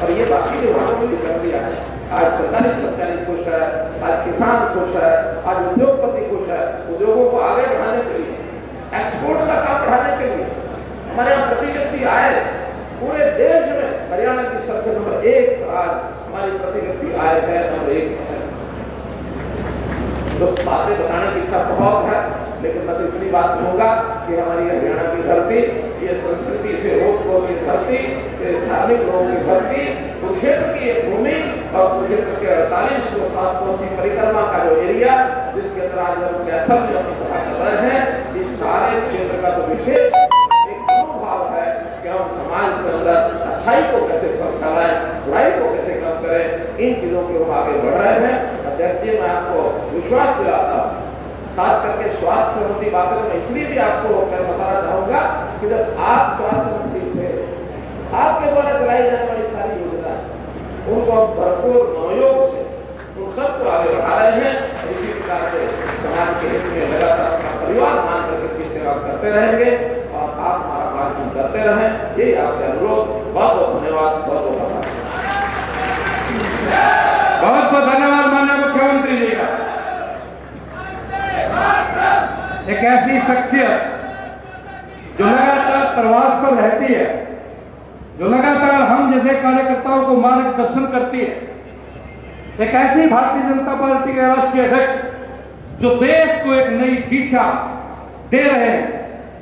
[SPEAKER 4] और ये बाकी विभागों में भी कर दिया है। आज सरकारी कर्मचारी खुश है, आज किसान खुश है, आज उद्योगपति खुश है। उद्योगों को आगे बढ़ाने के लिए, एक्सपोर्ट का काम बढ़ाने के लिए हमारे यहाँ प्रति व्यक्ति आय पूरे देश में हरियाणा की सबसे नंबर 1 आज हमारी प्रति व्यक्ति आय है, नंबर 1 है। तो बातें बताने की इच्छा बहुत है, लेकिन मैं तो इतनी बात कहूंगा कि हमारी हरियाणा की धरती, ये संस्कृति से ओतप्रोत की धरती, ये धार्मिक लोगों की धरती, कुरुक्षेत्र की एक भूमि और कुरुक्षेत्र के 48 कोसी परिक्रमा का जो एरिया जिसके अंदर आज हम कैथल में अपनी सभा कर रहे हैं, इस सारे क्षेत्र का तो विशेष एक मनोभाव है कि हम समाज के अंदर अच्छाई को कैसे फैलाएं, बुराई को कैसे कम करें। इन चीजों के हम आगे बढ़ रहे हैं। अध्यक्ष जी, मैं आपको विश्वास दिलाता हूं, खास करके स्वास्थ्य संबंधी बातें मैं इसलिए भी आपको बताना चाहूंगा कि जब आप स्वास्थ्य मंत्री थे, आपके द्वारा चलाई जाने वाली सारी योजना उनको हम भरपूर मनोयोग से उन सबको आगे बढ़ा रहे हैं। इसी प्रकार से समाज के हित में लगातार अपना परिवार मान करके सेवा करते रहेंगे और आप हमारा मार्गदर्शन करते रहें, यही आपसे अनुरोध। बहुत बहुत धन्यवाद, बहुत बहुत आभार।
[SPEAKER 1] बहुत बहुत धन्यवाद माननीय मुख्यमंत्री जी का। एक ऐसी शख्सियत जो लगातार प्रवास पर रहती है, जो लगातार हम जैसे कार्यकर्ताओं को मार्गदर्शन करती है, एक ऐसी भारतीय जनता पार्टी के राष्ट्रीय अध्यक्ष जो देश को एक नई दिशा दे रहे हैं,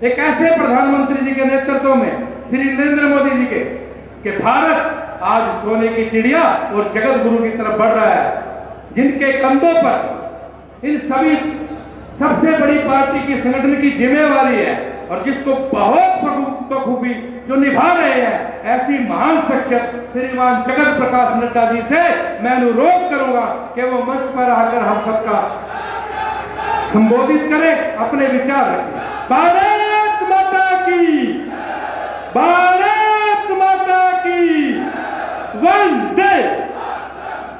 [SPEAKER 1] एक ऐसे प्रधानमंत्री जी के नेतृत्व में श्री नरेंद्र मोदी जी के भारत आज सोने की चिड़िया और जगत गुरु की तरफ बढ़ रहा है, जिनके कंधों पर इन सभी सबसे बड़ी पार्टी की संगठन की जिम्मेवारी है और जिसको बहुत बखूबी जो निभा रहे हैं, ऐसी महान शख्सियत श्रीमान जगत प्रकाश नड्डा जी से मैं अनुरोध करूंगा कि वो मंच पर आकर हम सबका संबोधित करें, अपने विचार रखें। भारत माता की, भारत माता की, वंदे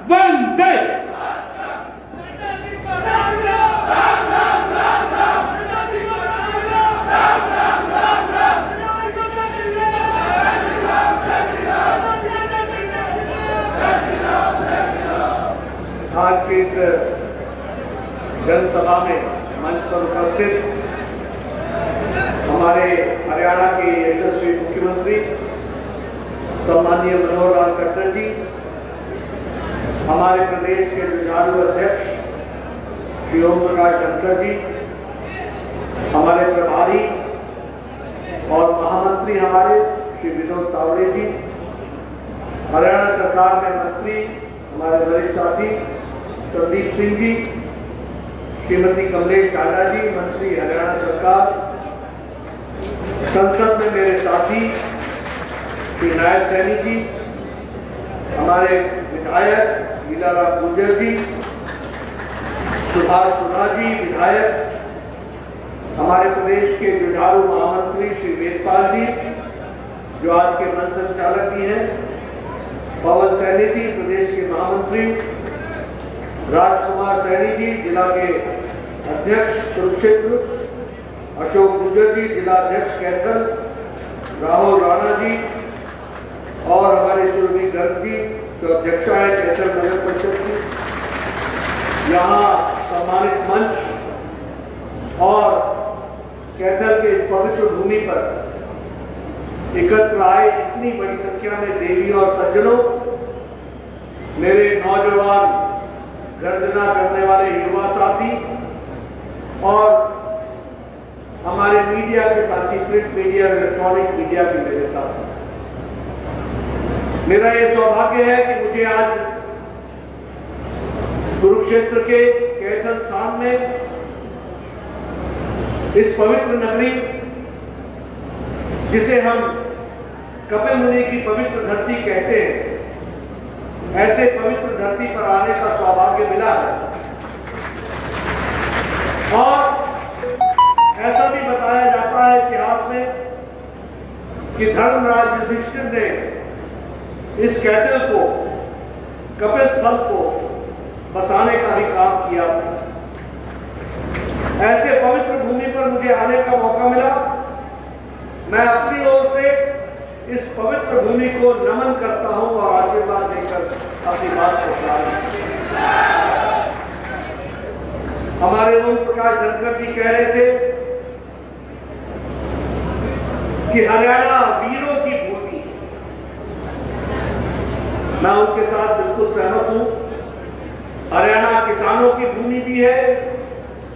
[SPEAKER 1] वंदे।
[SPEAKER 4] आज की इस जनसभा में मंच पर उपस्थित हमारे हरियाणा के यशस्वी मुख्यमंत्री सम्माननीय मनोहर लाल खट्टर जी, हमारे प्रदेश के जुझारू अध्यक्ष श्री ओम प्रकाश धनखड़ जी, हमारे प्रभारी और महामंत्री हमारे श्री विनोद तावड़े जी, हरियाणा सरकार में मंत्री हमारे वरिष्ठ साथी संदीप सिंह जी, श्रीमती कमलेश टांडा जी, मंत्री हरियाणा सरकार, संसद में मेरे साथी श्री नायब सैनी जी, हमारे विधायक लीलाराम गुर्जर जी, सुभाष सुधा जी विधायक, हमारे प्रदेश के जुझारू महामंत्री श्री वेदपाल जी जो आज के मंच संचालक भी हैं, पवन सैनी जी प्रदेश के महामंत्री, राजकुमार सैनी जी जिला के अध्यक्ष कुरुक्षेत्र, अशोक गुर्जर जी जिला अध्यक्ष कैथल, राहुल राणा जी और हमारे सुरभि गर्ग जी जो अध्यक्षा है कैथल नगर परिषद की, यहाँ सम्मानित मंच और कैथल के इस पवित्र भूमि पर एकत्र आए इतनी बड़ी संख्या में देवी और सज्जनों, मेरे नौजवान गर्जना करने वाले युवा साथी और हमारे मीडिया के साथी, प्रिंट मीडिया, इलेक्ट्रॉनिक मीडिया भी मेरे साथ हैं। मेरा ये सौभाग्य है कि मुझे आज कुरुक्षेत्र के कैथल स्थान में इस पवित्र नगरी जिसे हम कपिल मुनि की पवित्र धरती कहते हैं, ऐसे पवित्र धरती पर आने का सौभाग्य मिला है। और ऐसा भी बताया जाता है इतिहास में कि धर्मराज युधिष्ठिर ने इस कैथल को, कपिल स्थल को बसाने का भी काम किया था। ऐसे पवित्र भूमि पर मुझे आने का मौका मिला। मैं अपनी ओर से इस पवित्र भूमि को नमन करता हूं और आशीर्वाद देकर अपनी बात को प्रारंभ। हमारे ओम प्रकाश धनखड़ जी कह रहे थे कि हरियाणा वीरों की भूमि है। मैं उनके साथ बिल्कुल सहमत हूं। हरियाणा किसानों की भूमि भी है,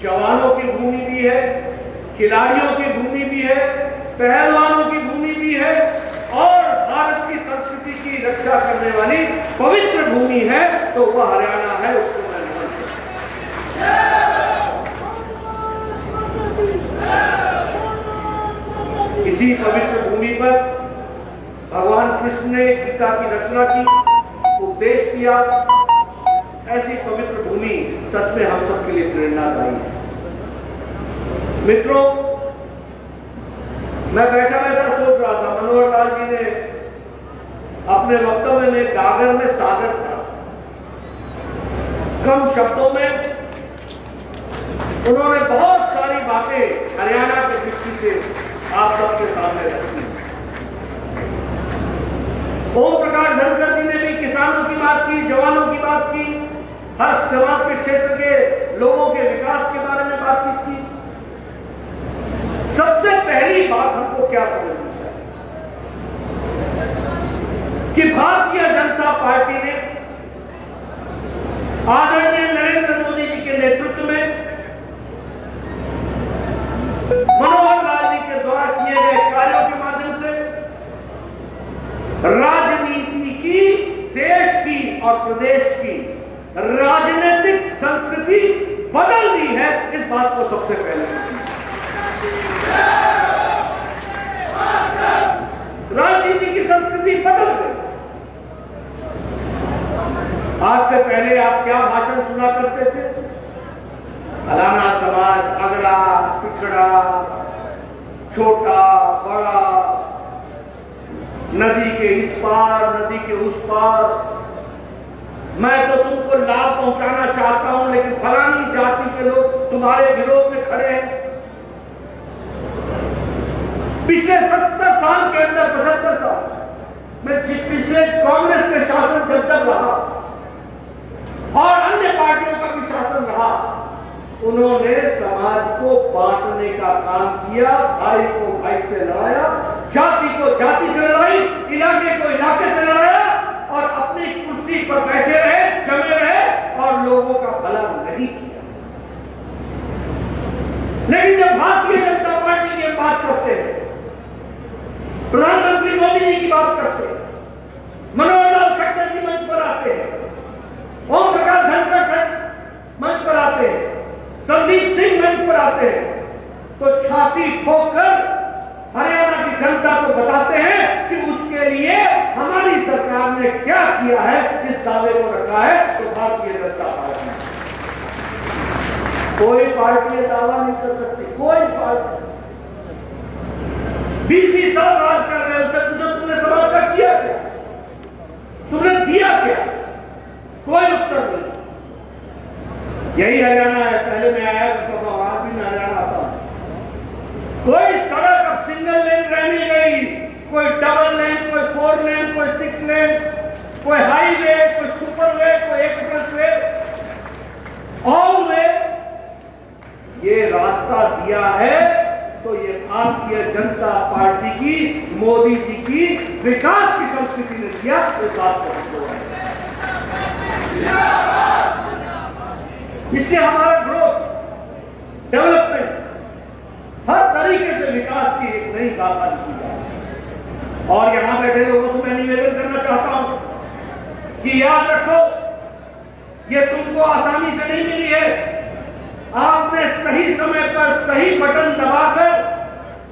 [SPEAKER 4] जवानों की भूमि भी है, खिलाड़ियों की भूमि भी है, पहलवानों की भूमि भी है और भारत की संस्कृति की रक्षा करने वाली पवित्र भूमि है, तो वह हरियाणा है, उसको मैं नमन करता हूं। इसी पवित्र भूमि पर भगवान कृष्ण ने गीता की रचना की, उपदेश किया। ऐसी पवित्र भूमि सच में हम सबके लिए प्रेरणादायी है। मित्रों, मैं बैठा बैठा सोच रहा था, मनोहर लाल जी ने अपने वक्तव्य में गागर में सागर था, कम शब्दों में उन्होंने बहुत सारी बातें हरियाणा की दृष्टि से आप सबके सामने रखी। ओम प्रकाश धनखड़ जी ने भी किसानों की बात की, जवानों की बात की, हर समाज के क्षेत्र के लोगों के विकास के बारे में बातचीत की। सबसे पहली बात हमको क्या समझनी चाहिए कि भारतीय जनता पार्टी ने आदरणीय नरेंद्र मोदी जी के नेतृत्व में मनोहर लाल जी के द्वारा किए गए कार्यों के माध्यम से राजनीति की, देश की और प्रदेश की राजनीतिक संस्कृति बदल दी है। इस बात को सबसे पहले राजनीति की संस्कृति बदल गई। आज से पहले आप क्या भाषण सुना करते थे? फलाना समाज अगड़ा, पिछड़ा, छोटा, बड़ा, नदी के इस पार, नदी के उस पार, मैं तो तुमको लाभ पहुंचाना चाहता हूं लेकिन फलानी जाति के लोग तुम्हारे विरोध में खड़े हैं। पिछले 70 साल के अंदर, 75 साल में पिछले कांग्रेस के शासन जब रहा और अन्य पार्टियों का भी शासन रहा, उन्होंने समाज को बांटने का काम किया, भाई को भाई से लड़ाया, जाति को जाति से लड़ाई, इलाके को इलाके से लड़ाया और अपनी कुर्सी पर बैठे रहे, जमे रहे और लोगों का भला नहीं किया। लेकिन जब भारतीय जनता पार्टी की बात करते हैं, प्रधानमंत्री मोदी जी की बात करते हैं, मनोहर लाल खट्टर जी मंच पर आते हैं, ओम प्रकाश धनखड़ मंच पर आते हैं, संदीप सिंह मंच पर आते हैं, तो छाती ठोककर हरियाणा की जनता को बताते हैं कि उसके लिए हमारी सरकार ने क्या किया है। इस दावे को रखा है तो भारतीय जनता पार्टी। कोई पार्टी ये दावा नहीं कर सकती, कोई पार्टी। 20-20 साल राज कर रहे, उससे पूछो तुमने समाज का किया क्या, तुमने दिया क्या? कोई उत्तर नहीं। यही हरियाणा है। पहले मैं आया करता था, आज भी मैं हरियाणा आता हूं। कोई सड़क अब सिंगल लेन रह नहीं गई, कोई डबल लेन, कोई 4 लेन, कोई 6 लेन, कोई हाईवे, कोई सुपरवे, कोई एक्सप्रेसवे, ऑल वे। ये रास्ता दिया है तो ये भारतीय जनता पार्टी की, मोदी जी की विकास की संस्कृति ने दिया। इस बात को इसलिए हमारा ग्रोथ, डेवलपमेंट, हर तरीके से विकास की एक नई गाथा लिखी जाए। और यहां बैठे लोगों को मैं निवेदन करना चाहता हूं कि याद रखो, ये तुमको आसानी से नहीं मिली है। आपने सही समय पर सही बटन दबाकर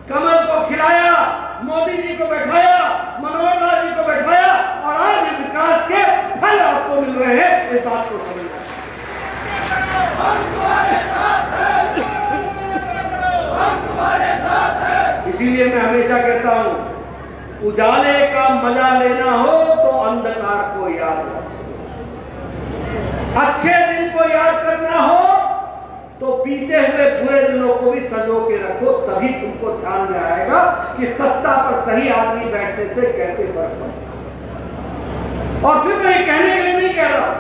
[SPEAKER 4] कमल को खिलाया, मोदी जी को बैठाया, मनोहर लाल जी को बैठाया और आज विकास के फल आपको मिल रहे हैं। इस बात को समझना। इसीलिए मैं हमेशा कहता हूं, उजाले का मजा लेना हो तो अंधकार को याद रखो, अच्छे दिन को याद करना हो तो बीते हुए बुरे दिनों को भी संजो के रखो। तभी तुमको ध्यान में आएगा कि सत्ता पर सही आदमी बैठने से कैसे फर्क पड़ता। और फिर मैं कहने के लिए नहीं कह रहा,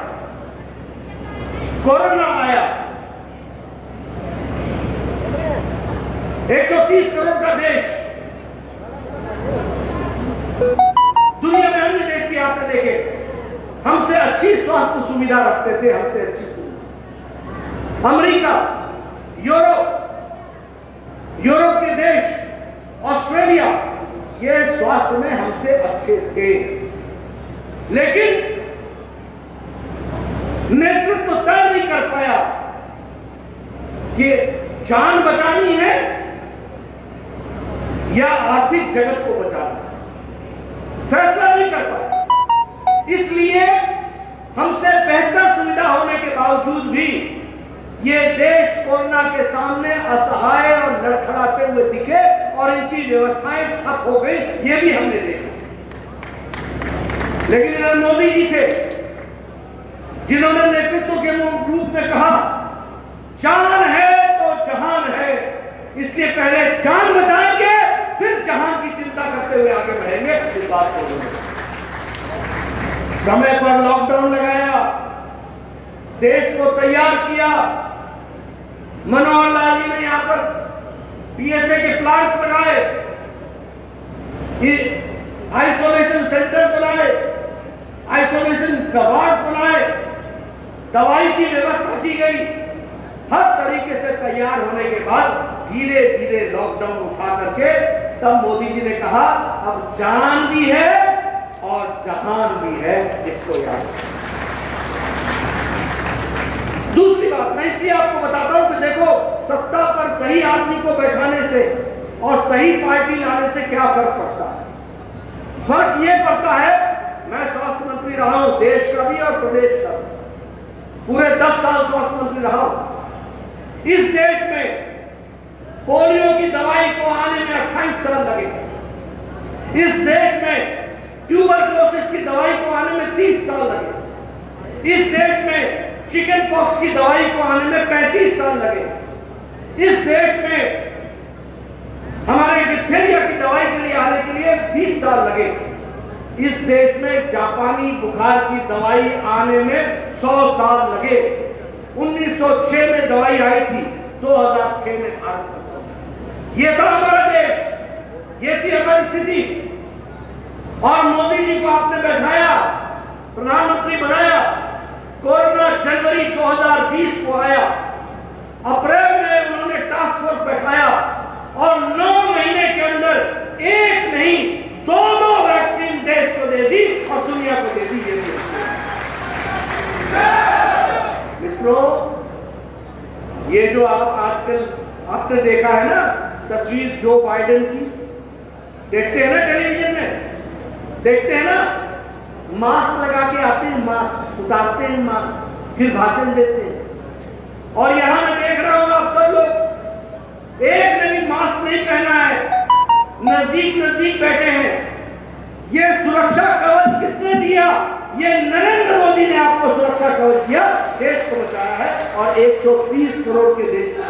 [SPEAKER 4] कोरोना आया, 130 करोड़ का देश, दुनिया में अन्य देश भी आपने देखे हमसे अच्छी स्वास्थ्य सुविधा रखते थे, हमसे अच्छी सुविधा। अमेरिका, यूरोप के देश, ऑस्ट्रेलिया, ये स्वास्थ्य में हमसे अच्छे थे। लेकिन नेतृत्व तय नहीं कर पाया कि जान बचानी है या आर्थिक जगत को बचाना है, फैसला नहीं कर पाया। इसलिए हमसे बेहतर सुविधा होने के बावजूद भी ये देश कोरोना के सामने असहाय और लड़खड़ाते हुए दिखे और इनकी व्यवस्थाएं ठप हो गई, ये भी हमने देखा। लेकिन इधर मोदी जी थे जिन्होंने नेतृत्व के रूप में कहा, जान है तो जहान है, इसलिए पहले जान बचाएंगे, फिर जहां की चिंता करते हुए आगे बढ़ेंगे। इस बात को समय पर लॉकडाउन लगाया, देश को तैयार किया। मनोहर लाल जी ने यहां पर पीएसए के प्लांट्स लगाए, आइसोलेशन सेंटर बनाए, आइसोलेशन वार्ड बनाए, दवाई की व्यवस्था की गई। हर तरीके से तैयार होने के बाद धीरे धीरे लॉकडाउन उठा करके तब मोदी जी ने कहा अब जान भी है और जहान भी है, इसको याद रखना। दूसरी बात मैं इसलिए आपको बताता हूं कि देखो, सत्ता पर सही आदमी को बैठाने से और सही पार्टी लाने से क्या फर्क पड़ता है। फर्क यह पड़ता है, मैं स्वास्थ्य मंत्री रहा हूं, देश का भी और प्रदेश का भी, पूरे 10 साल स्वास्थ्य मंत्री रहा हूं। इस देश में पोलियो की दवाई को आने में 28 साल लगे। इस देश में ट्यूबरक्लोसिस की दवाई को आने में 30 साल लगे। इस देश में चिकन पॉक्स की दवाई को आने में 35 साल लगे। इस देश में हमारे डिप्थीरिया की दवाई के लिए आने के लिए 20 साल लगे। इस देश में जापानी बुखार की दवाई आने में 100 साल लगे। 1906 में दवाई आई थी, 2006 में भारत में। ये था हमारा देश, ये थी हमारी स्थिति। और मोदी जी को आपने बैठाया, प्रधानमंत्री बनाया। कोरोना जनवरी 2020 को आया, अप्रैल में उन्होंने टास्क फोर्स बैठाया और 9 महीने के अंदर एक नहीं 2 वैक्सीन देश को दे दी और दुनिया को दे दी। ये मित्रों, ये जो आप आजकल आपने देखा है ना तस्वीर जो बाइडेन की, देखते हैं ना टेलीविजन में, देखते हैं ना, मास्क लगा के आते हैं, मास्क उतारते हैं, मास्क फिर भाषण देते हैं। और यहां मैं देख रहा हूं आप सब लोग एक ने भी मास्क नहीं पहना है, नजदीक नजदीक बैठे हैं। ये सुरक्षा कवच किसने दिया? ये नरेंद्र मोदी ने आपको सुरक्षा कवच दिया, देश को बचाया है। और 130 करोड़ के देश को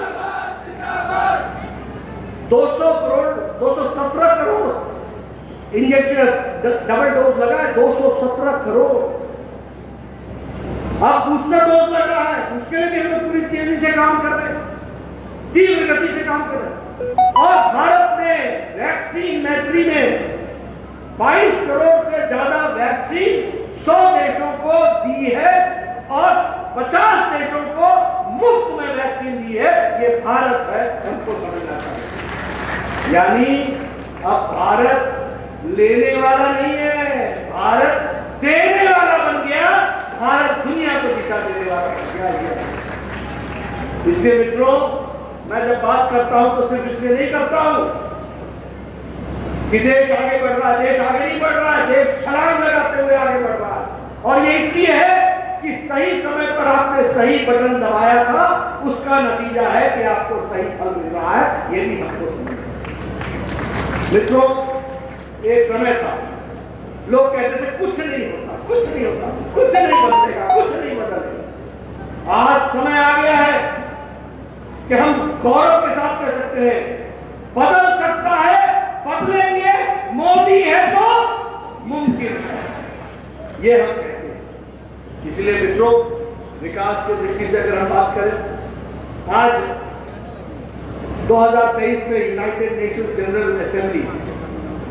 [SPEAKER 4] 217 करोड़ इंजेक्शन डबल डोज लगा है, 217 करोड़। अब दूसरा डोज लग रहा है, उसके लिए भी हम लोग पूरी तेजी से काम कर रहे हैं, तीव्र गति से काम कर रहे हैं। और भारत ने वैक्सीन मैत्री में 22 करोड़ से ज्यादा वैक्सीन 100 देशों को दी है और 50 देशों को मुफ्त में वैक्सीन दी है। ये भारत है, हमको समझना चाहिए। यानी अब भारत लेने वाला नहीं है, भारत देने वाला बन गया, भारत दुनिया को दिशा देने वाला बन गया। इसलिए मित्रों, मैं जब बात करता हूं तो सिर्फ इसलिए नहीं करता हूं कि देश आगे बढ़ रहा है। देश आगे नहीं बढ़ रहा है, देश छलांग लगाते हुए आगे बढ़ रहा है। और ये इसलिए है कि सही समय पर आपने सही बटन दबाया था, उसका नतीजा है कि आपको सही फल मिल रहा है। ये भी हमको समझना। मित्रों, एक समय था लोग कहते थे कुछ नहीं होता, कुछ नहीं होता, कुछ नहीं बदलेगा, कुछ नहीं बदलेगा। आज समय आ गया है कि हम गौरव के साथ कह सकते हैं बदल सकता है, बदलेंगे, मोदी है तो मुमकिन है, ये हम कहते हैं। इसलिए मित्रों, विकास की दृष्टि से अगर हम बात करें, आज 2023 में United nation general assembly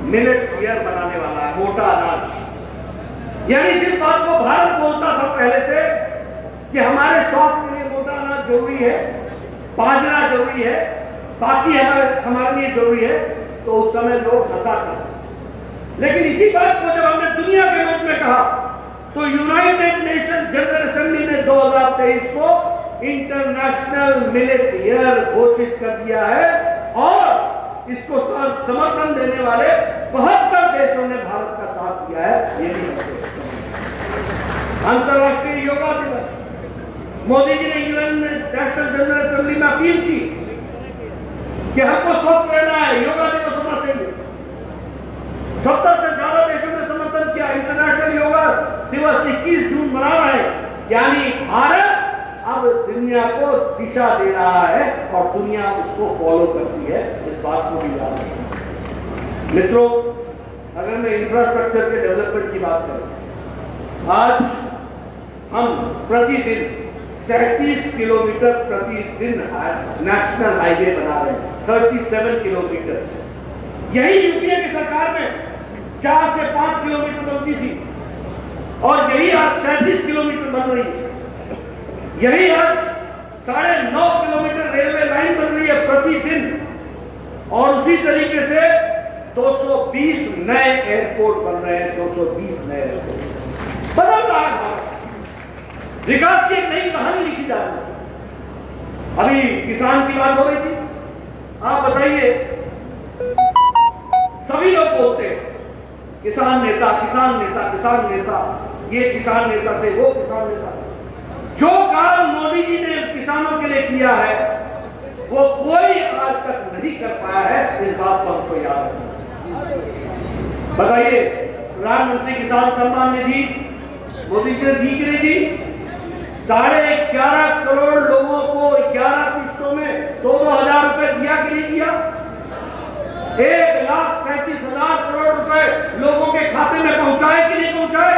[SPEAKER 4] millet year बनाने वाला है, मोटा अनाज। यानी जिस बात को भारत बोलता था पहले से कि हमारे स्वास्थ्य के लिए मोटा अनाज जरूरी है, बाजरा जरूरी है, बाकी हमारे लिए जरूरी है, तो उस समय लोग हंसा थे। लेकिन इसी बात को जब हमने दुनिया के रूप में कहा तो यूनाइटेड नेशन जनरल असेंबली ने 2023 को इंटरनेशनल मिलेट ईयर घोषित कर दिया है और इसको समर्थन देने वाले 72 देशों ने भारत का साथ दिया है। ये भी अंतर्राष्ट्रीय योगा दिवस, मोदी जी ने यूएन नेशनल जनरल असेंबली में अपील की कि हमको स्वस्थ रहना है, योगा दिवस होना चाहिए। 70 से ज्यादा देशों ने समर्थन किया। इंटरनेशनल योगा दिवस 21 जून मना रहा है। यानी भारत अब
[SPEAKER 5] अब दुनिया को दिशा दे रहा है और दुनिया उसको फॉलो करती है, इस बात को भी याद रखें। मित्रों, अगर मैं इंफ्रास्ट्रक्चर के डेवलपमेंट की बात करूं, आज हम प्रतिदिन 37 किलोमीटर प्रतिदिन नेशनल हाईवे बना रहे हैं, 37 किलोमीटर। यही यूपीए की सरकार में 4 से 5 किलोमीटर बनती थी और यही आज 37 किलोमीटर बन रही है। यही आज 9.5 किलोमीटर रेलवे लाइन बन रही है प्रतिदिन, और उसी तरीके से 220 नए एयरपोर्ट बन रहे हैं। 220 नए एयरपोर्ट बदल रहा है भारत। विकास की एक नई कहानी लिखी जा रही है। अभी किसान की बात हो रही थी, आप बताइए, सभी लोग बोलते हैं किसान नेता, किसान नेता, किसान नेता, ये किसान नेता थे, वो किसान नेता थे। जो काम मोदी जी ने किसानों के लिए किया है वो कोई आज तक नहीं कर पाया है, इस बात को हमको याद रखना। बताइए, प्रधानमंत्री किसान सम्मान निधि मोदी जी ने दी कि नहीं दी? 11.5 करोड़ लोगों को 11 किस्तों में 2-2 हजार रुपए दिया कि नहीं दिया? 1,37,000 करोड़ रुपए लोगों के खाते में पहुंचाए कि नहीं पहुंचाए?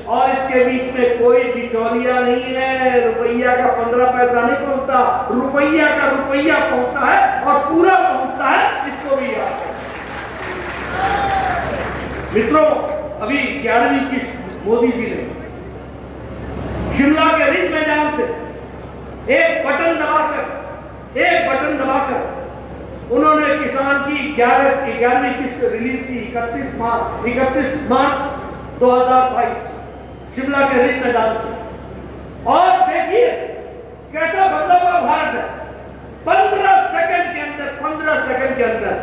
[SPEAKER 5] और इसके बीच में कोई बिचौलिया नहीं है। रुपया का 15 पैसा नहीं पहुंचता, रुपया का रुपया पहुंचता है और पूरा पहुंचता है, इसको भी याद रखें। मित्रों, अभी 11वीं किस्त मोदी जी ने शिमला के रिज मैदान से एक बटन दबाकर उन्होंने किसान की 11वीं किस्त रिलीज की 31 मार्च 2022 शिमला के रिज मैदान से। और देखिए कैसा बदला हुआ भारत है। 15 सेकंड के अंदर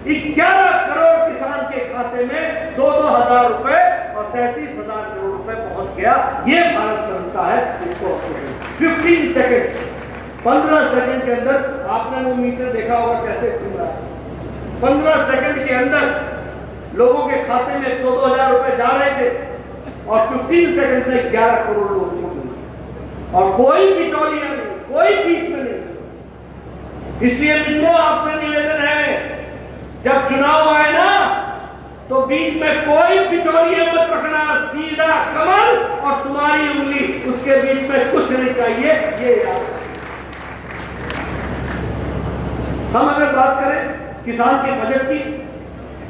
[SPEAKER 5] 11 करोड़ किसान के खाते में 2-2 हजार रुपए और 33,000 करोड़ रुपए पहुंच गया। ये भारत चलता है, इसको 15 सेकंड 15 सेकंड के अंदर आपने वो मीटर देखा होगा कैसे घूम रहा है। 15 सेकंड के अंदर लोगों के खाते में 2-2 हजार रुपए जा रहे थे और 15 सेकंड में 11 करोड़ लोगों को मिले और कोई बिचौलिया नहीं, कोई बीच में नहीं। इसलिए मित्रों, आपसे निवेदन है, जब चुनाव आए ना तो बीच में कोई बिचौलिया मत रखना, सीधा कमल और तुम्हारी उंगली, उसके बीच में कुछ नहीं चाहिए, ये याद रखना। हम अगर बात करें किसान के बजट की,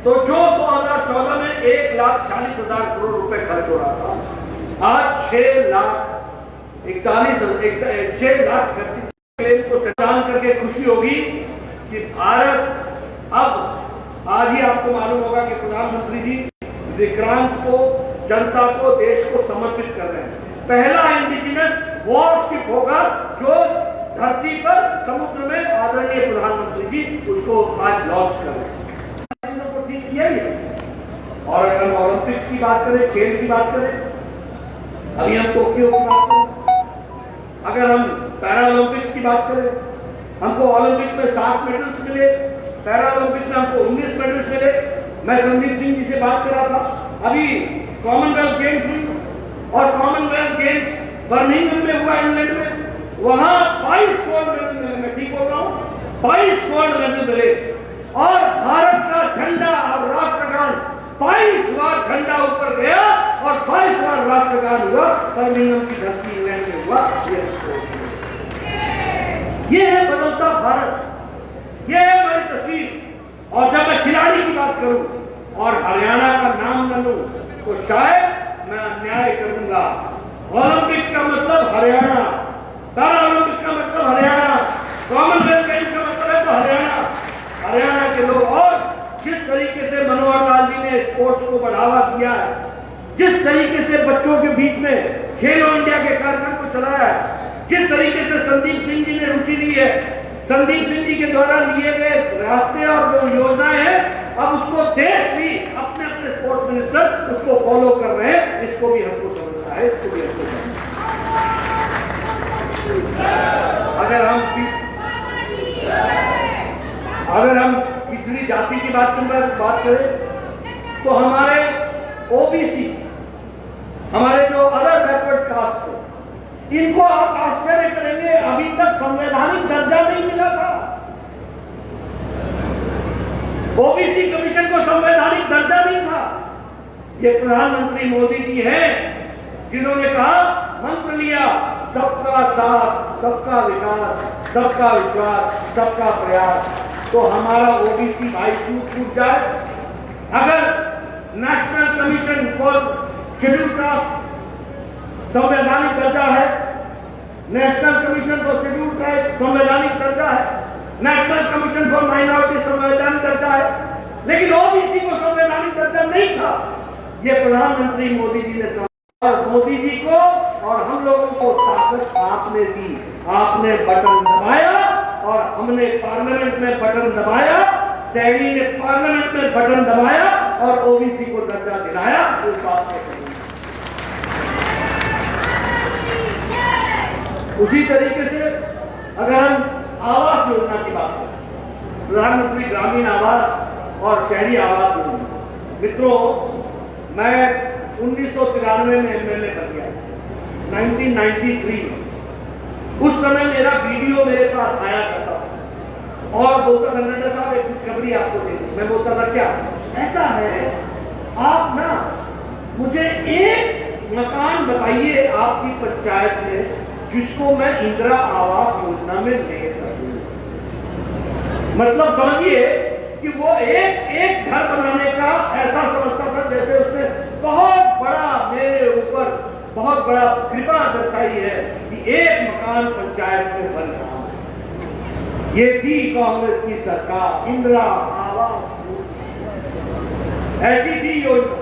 [SPEAKER 5] तो जो 2014 में 1,40,000 करोड़ रुपए खर्च हो रहा था, आज 6,31,000 क्लेम को चटान करके खुशी होगी कि भारत अब, आज ही आपको मालूम होगा कि प्रधानमंत्री जी विक्रांत को, जनता को, देश को समर्पित कर रहे हैं। पहला इंडिजिनस वॉरशिप होगा जो धरती पर, समुद्र में आदरणीय प्रधानमंत्री जी उसको आज लॉन्च कर रहे हैं। को ठीक किया ही है। और अगर हम ओलंपिक्स की बात करें, खेल की बात करें, अभी हम टोक्यो की बात करें, अगर हम पैरा ओलंपिक्स की बात करें, हमको ओलंपिक्स में 7 मेडल्स मिले, पैरा ओलंपिक्स में हमको 19 मेडल्स मिले। मैं संदीप सिंह जी से बात कर रहा था, अभी कॉमनवेल्थ गेम्स हुई और कॉमनवेल्थ गेम्स बर्मिंघम में हुआ, इंग्लैंड में, वहां 22 गोल्ड मेडल मिले। मैं ठीक बोल रहा हूं, 22 गोल्ड मेडल मिले और भारत का झंडा और राष्ट्रगान 22 बार झंडा ऊपर गया और 22 बार राष्ट्रगान हुआ। बर्मिंघम की धरती इंग्लैंड में हुआ। ये है बदलता भारत, ये है हमारी तस्वीर। और जब मैं खिलाड़ी की बात करूं और हरियाणा का नाम न लूं तो शायद मैं अन्याय करूंगा। ओलंपिक्स का मतलब हरियाणा, पैरा ओलंपिक्स का मतलब हरियाणा, कॉमनवेल्थ गेम्स का मतलब है तो हरियाणा के लोग। और जिस तरीके से मनोहर लाल जी ने स्पोर्ट्स को बढ़ावा दिया है, जिस तरीके से बच्चों के बीच में खेलो इंडिया के कार्यक्रम को चलाया है, जिस तरीके से संदीप सिंह जी ने रुचि ली है, संदीप सिंह जी के द्वारा लिए गए रास्ते और जो योजनाएं हैं, अब उसको देश भी अपने अपने स्पोर्ट्स मिनिस्टर उसको फॉलो कर रहे हैं। इसको भी हमको समझना है, इसको भी हमको समझना है। अगर हम पिछड़ी जाति की बात करें तो हमारे ओबीसी, हमारे जो अदर बैकवर्ड कास्ट है, इनको आप आश्चर्य करेंगे, अभी तक संवैधानिक दर्जा नहीं मिला था। ओबीसी कमीशन को संवैधानिक दर्जा नहीं था। ये प्रधानमंत्री मोदी जी हैं जिन्होंने कहा, मंत्र लिया, सबका साथ, सबका विकास, सबका विश्वास, सबका प्रयास। तो हमारा ओबीसी भाई क्यों छूट जाए? अगर national commission for schedule caste संवैधानिक दर्जा है, national commission for schedule tribe संवैधानिक दर्जा है, नेशनल कमीशन फॉर माइनॉरिटी संवैधानिक दर्जा है, लेकिन ओबीसी को संवैधानिक दर्जा नहीं था। ये प्रधानमंत्री मोदी जी ने और मोदी जी को और हम लोगों को ताकत आपने दी। आपने बटन दबाया और हमने पार्लियामेंट में बटन दबाया, सैनी ने पार्लियामेंट में बटन दबाया और ओबीसी को दर्जा दिलाया। इस बात को उसी तरीके से अगर हम आवास योजना की बात करें, प्रधानमंत्री ग्रामीण आवास और शहरी आवास योजना, मित्रों, मैं 1993 में एमएलए बन गया, 1993 में। उस समय मेरा वीडियो मेरे पास आया करता था और बोलता था, नड्डा साहब एक खुशखबरी आपको दे दी। मैं बोलता था, क्या? ऐसा है, आप ना मुझे एक मकान बताइए आपकी पंचायत में जिसको मैं इंदिरा आवास योजना में ले सकूं। मतलब समझिए कि वो एक घर बनाने का ऐसा समझता था जैसे उसने बहुत बड़ा मेरे ऊपर बहुत बड़ा कृपा दर्शाई है कि एक मकान पंचायत में बन रहा है। ये थी कांग्रेस की सरकार, इंदिरा आवास ऐसी थी योजना।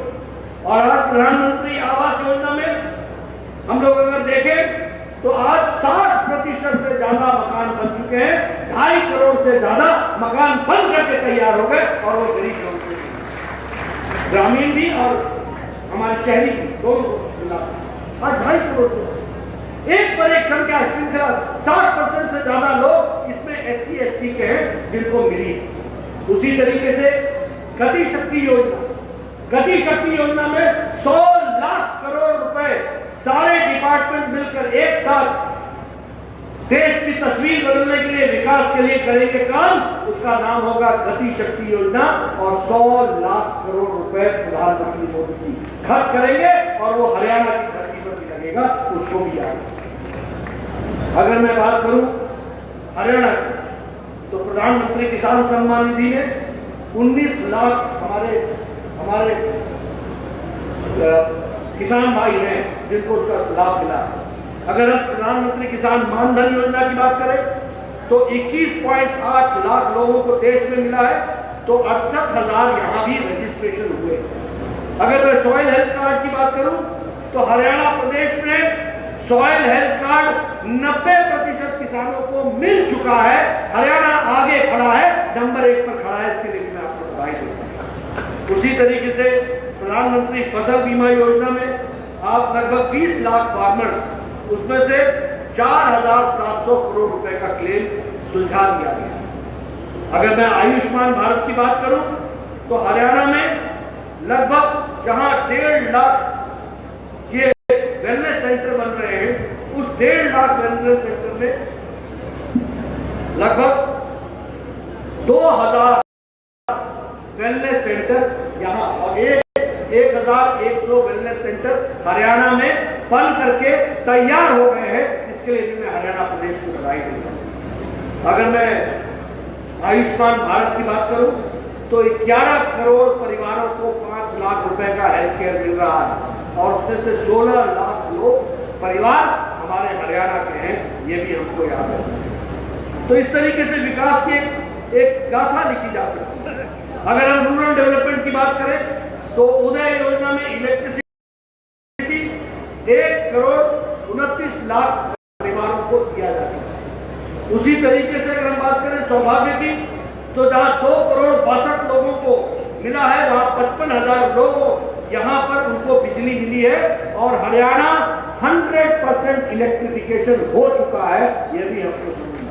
[SPEAKER 5] और आज प्रधानमंत्री आवास योजना में हम लोग अगर देखें तो आज 60% से ज्यादा मकान बन चुके हैं, 2.5 करोड़ से ज्यादा मकान बन करके तैयार हो गए और वो गरीब लोगों के लिए, ग्रामीण भी और हमारे शहरी भी, दोनों को मिला आज 2.5 करोड़ से एक पर एक संख्या 60% से ज्यादा लोग इसमें SC ST के हैं जिनको मिली है। उसी तरीके से गति शक्ति योजना, गति शक्ति योजना में 100 लाख करोड़ रुपए सारे डिपार्टमेंट मिलकर एक साथ देश की तस्वीर बदलने के लिए, विकास के लिए करेंगे काम। उसका नाम होगा गति शक्ति योजना और 100 लाख करोड़ रुपए प्रधानमंत्री मोदी जी खर्च करेंगे और वो हरियाणा की धरती पर भी लगेगा, उसको भी आएगा। अगर मैं बात करूं हरियाणा की, तो प्रधानमंत्री किसान सम्मान निधि में 19 लाख हमारे किसान भाई हैं जिनको उसका लाभ मिला। अगर हम प्रधानमंत्री किसान मानधन योजना की बात करें तो 21.8 लाख लोगों को देश में मिला है, तो 68,000 यहां भी रजिस्ट्रेशन हुए। अगर मैं सॉइल हेल्थ कार्ड की बात करूं तो हरियाणा प्रदेश में सॉइल हेल्थ कार्ड 90% किसानों को मिल चुका है। हरियाणा आगे खड़ा है, नंबर 1 पर खड़ा है, इसके लिए मैं आपको बधाई देता हूं। उसी तरीके से प्रधानमंत्री फसल बीमा योजना में आप लगभग 20 लाख फार्मर्स, उसमें से 4,700 करोड़ रुपए का क्लेम सुलझा दिया गया। अगर मैं आयुष्मान भारत की बात करूं तो हरियाणा में लगभग जहां 1.5 लाख ये वेलनेस सेंटर बन रहे हैं, उस 1.5 लाख वेलनेस सेंटर में लगभग 2,000 वेलनेस सेंटर यहां और 1,100 वेलनेस सेंटर हरियाणा में बन करके तैयार हो गए हैं। इसके लिए भी मैं हरियाणा प्रदेश को बधाई देता हूं। अगर मैं आयुष्मान भारत की बात करूं तो 11 करोड़ परिवारों को 5 लाख रुपए का हेल्थ केयर मिल रहा है और उसमें से 16 लाख लोग परिवार हमारे हरियाणा के हैं, ये भी हमको याद है। तो इस तरीके से विकास की एक गाथा लिखी जा सकती है। अगर हम रूरल डेवलपमेंट की बात करें तो उदय योजना में इलेक्ट्रिसिटी 1 करोड़ 29 लाख परिवारों को दिया जाता है। उसी तरीके से अगर हम बात करें सौभाग्य की, तो जहां 2 करोड़ 62 लोगों को मिला है, वहां 55,000 लोगों यहां पर उनको बिजली मिली है और हरियाणा 100% इलेक्ट्रिफिकेशन हो चुका है। यह भी हमको समझना।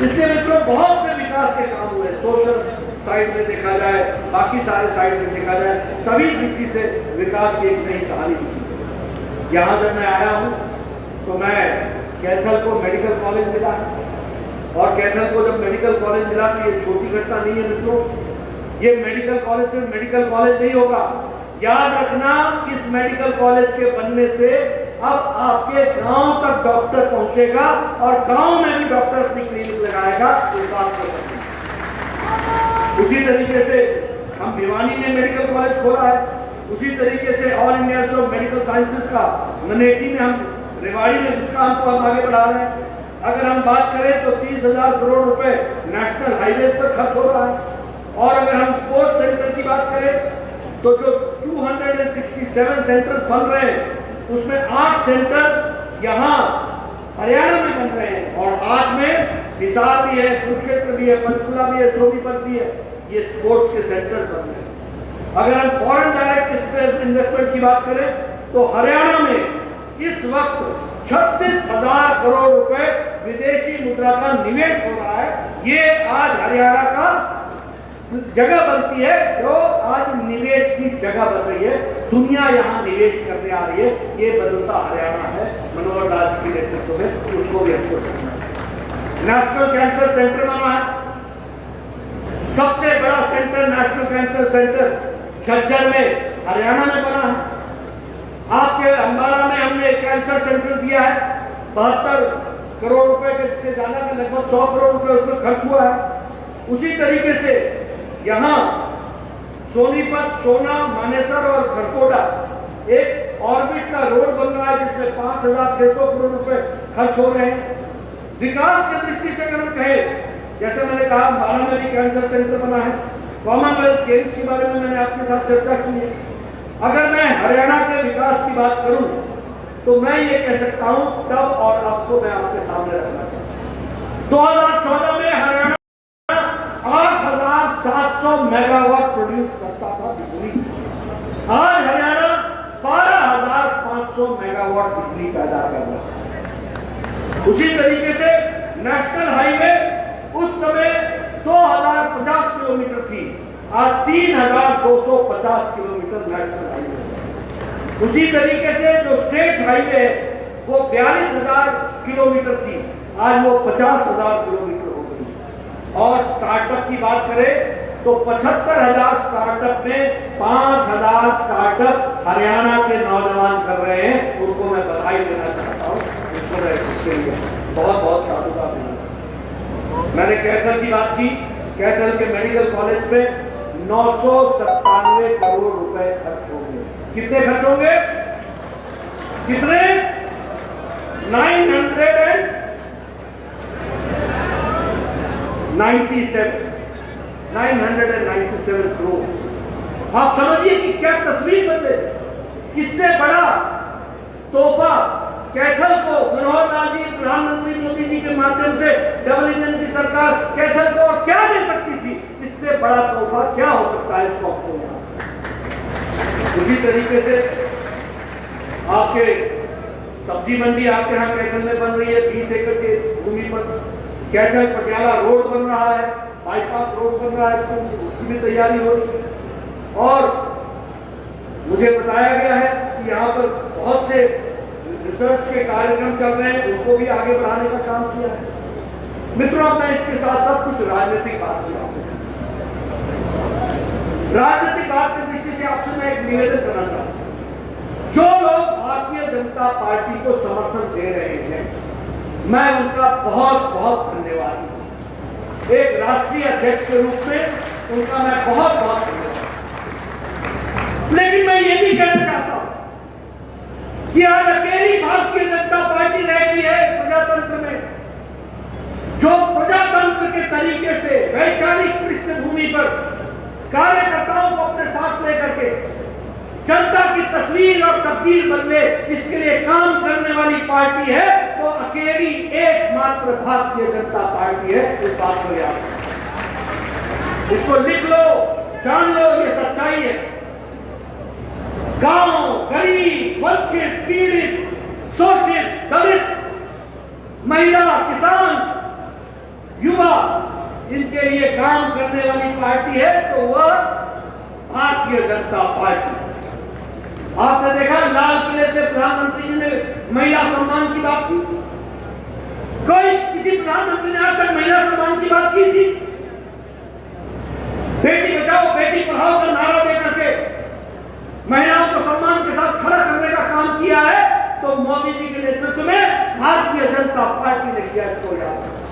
[SPEAKER 5] इसलिए मित्रों बहुत से विकास के काम हुए, सोशल साइड में देखा जाए, बाकी सारे साइड में देखा जाए, सभी दृष्टि से विकास की एक नई कहानी लिखी है। यहां जब मैं आया हूं तो मैं कैथल को मेडिकल कॉलेज मिला और कैथल को जब मेडिकल कॉलेज मिला तो ये छोटी घटना नहीं है मित्रों। ये मेडिकल कॉलेज सिर्फ मेडिकल कॉलेज नहीं होगा, याद रखना इस मेडिकल कॉलेज के बनने से अब आपके गांव तक डॉक्टर पहुंचेगा और गांव में भी डॉक्टर अपनी क्लिनिक लगाएगा। इस बात को समझिए। उसी तरीके से हम भिवानी में मेडिकल कॉलेज खोला है, उसी तरीके से all India institute of medical sciences का मनेठी में, हम रेवाड़ी में जिसका हमको हम आगे बढ़ा रहे हैं। अगर हम बात करें तो 30,000 करोड़ रुपए नेशनल हाईवे पर खर्च हो रहा है। और अगर हम स्पोर्ट्स सेंटर की बात करें तो जो 267 सेंटर्स बन रहे हैं उसमें 8 सेंटर यहां हरियाणा में बन रहे हैं और 8 में हिसार भी है, कुरुक्षेत्र भी है, पंचकुला भी है, सोनीपत भी है। ये स्पोर्ट्स के सेंटर बन रहे हैं। अगर हम फॉरेन डायरेक्ट इन्वेस्टमेंट की बात करें तो हरियाणा में इस वक्त 36,000 करोड़ रुपए विदेशी मुद्रा का निवेश हो रहा है। ये आज हरियाणा का जगह बनती है जो आज निवेश की जगह बन रही है। दुनिया यहां निवेश करने आ रही है। ये बदलता हरियाणा है मनोहर लाल के नेतृत्व में, उसको भी हमको समझना है। नेशनल कैंसर सेंटर बना है, सबसे बड़ा centre national cancer centre Jhajjar में हरियाणा में बना है। आपके अंबाला में हमने कैंसर सेंटर दिया है, 72 करोड़ रुपए के से ज्यादा में लगभग 100 करोड़ रुपए उसमें खर्च हुआ है। उसी तरीके से यहां सोनीपत, सोना, मानेसर और खरकोटा एक ऑर्बिट का रोड बन रहा है जिसमें 5,600 करोड़ रुपए खर्च हो रहे हैं। विकास की दृष्टि से अगर हम कहें, जैसे मैंने कहा अंबाला में भी कैंसर सेंटर बना है, कॉमनवेल्थ गेम्स के बारे में मैंने आपके साथ चर्चा की है। अगर मैं हरियाणा के विकास की बात करूं तो मैं ये कह सकता हूं तब और अब को मैं आपके सामने रखना चाहता हूं। 2014 में हरियाणा 8,700 मेगावाट प्रोड्यूस करता था बिजली। आज हरियाणा 12,500 मेगावाट बिजली पैदा कर रहा है। उसी तरीके से नेशनल हाईवे उस समय 2,050 किलोमीटर थी, आज 3,250 किलोमीटर नेशनल हाईवे। उसी तरीके से जो स्टेट हाईवे है वो 42,000 किलोमीटर थी, आज वो 50,000 किलोमीटर हो गई। और स्टार्टअप की बात करें तो 75,000 स्टार्टअप में 5,000 स्टार्टअप हरियाणा के नौजवान कर रहे हैं। उनको मैं बधाई देना चाहता हूं, उसको मैं इसके लिए बहुत बहुत साधुवाद देना चाहता हूं। मैंने कैथल की बात की, कैथल के मेडिकल कॉलेज में 997 करोड़ रुपए खर्च होंगे। कितने खर्च होंगे? कितने? 997 करोड़। आप समझिए कि क्या तस्वीर बदले। इससे बड़ा तोहफा कैथल को मनोहर लाल जी, प्रधानमंत्री मोदी जी के माध्यम से डबल इंजन की सरकार कैथल को और क्या दे सकती थी? इससे बड़ा तोहफा क्या हो सकता है इसको आपको यहाँ। उसी तरीके से आपके सब्जी मंडी आपके यहाँ कैथल में बन रही है, 20 एकड़ की भूमि पर कैथल पटियाला रोड बन रहा है, बाईपास रोड बन रहा है, तो उसकी भी तैयारी हो रही है। और मुझे बताया गया है कि यहाँ पर बहुत से रिसर्च के कार्यक्रम चल रहे हैं, उनको भी आगे बढ़ाने का काम किया है। मित्रों, मैं इसके साथ साथ कुछ राजनीतिक बात भी आपसे राजनीतिक बात की दृष्टि से आपसे मैं एक निवेदन करना चाहता हूं। जो लोग भारतीय जनता पार्टी को समर्थन दे रहे हैं, मैं उनका बहुत बहुत धन्यवाद दूं। एक राष्ट्रीय अध्यक्ष के रूप में उनका मैं बहुत बहुत धन्यवाद। लेकिन मैं ये भी कहना चाहता हूं कि आज अकेली भारतीय जनता पार्टी रह गई है प्रजातंत्र में, जो प्रजातंत्र के तरीके से वैचारिक पृष्ठभूमि पर कार्यकर्ताओं को अपने साथ लेकर के जनता की तस्वीर और तकदीर बदले, इसके लिए काम करने वाली पार्टी है तो अकेली एकमात्र भारतीय जनता पार्टी है। इस बात को याद रखो, इसको लिख लो, जान लो, ये सच्चाई है। गांव, गरीब, वंचित, पीड़ित, शोषित, दलित, महिला, किसान, युवा, इनके लिए काम करने वाली पार्टी है तो वह भारतीय जनता पार्टी। आपने देखा लाल किले से प्रधानमंत्री जी ने महिला सम्मान की बात की। कोई किसी प्रधानमंत्री ने आज तक महिला सम्मान की बात की थी? बेटी बचाओ बेटी पढ़ाओ का नारा देकर के महिलाओं को सम्मान के साथ खड़ा करने का काम किया है तो मोदी जी के नेतृत्व में भारतीय जनता पार्टी ने किया। इसको याद रखना।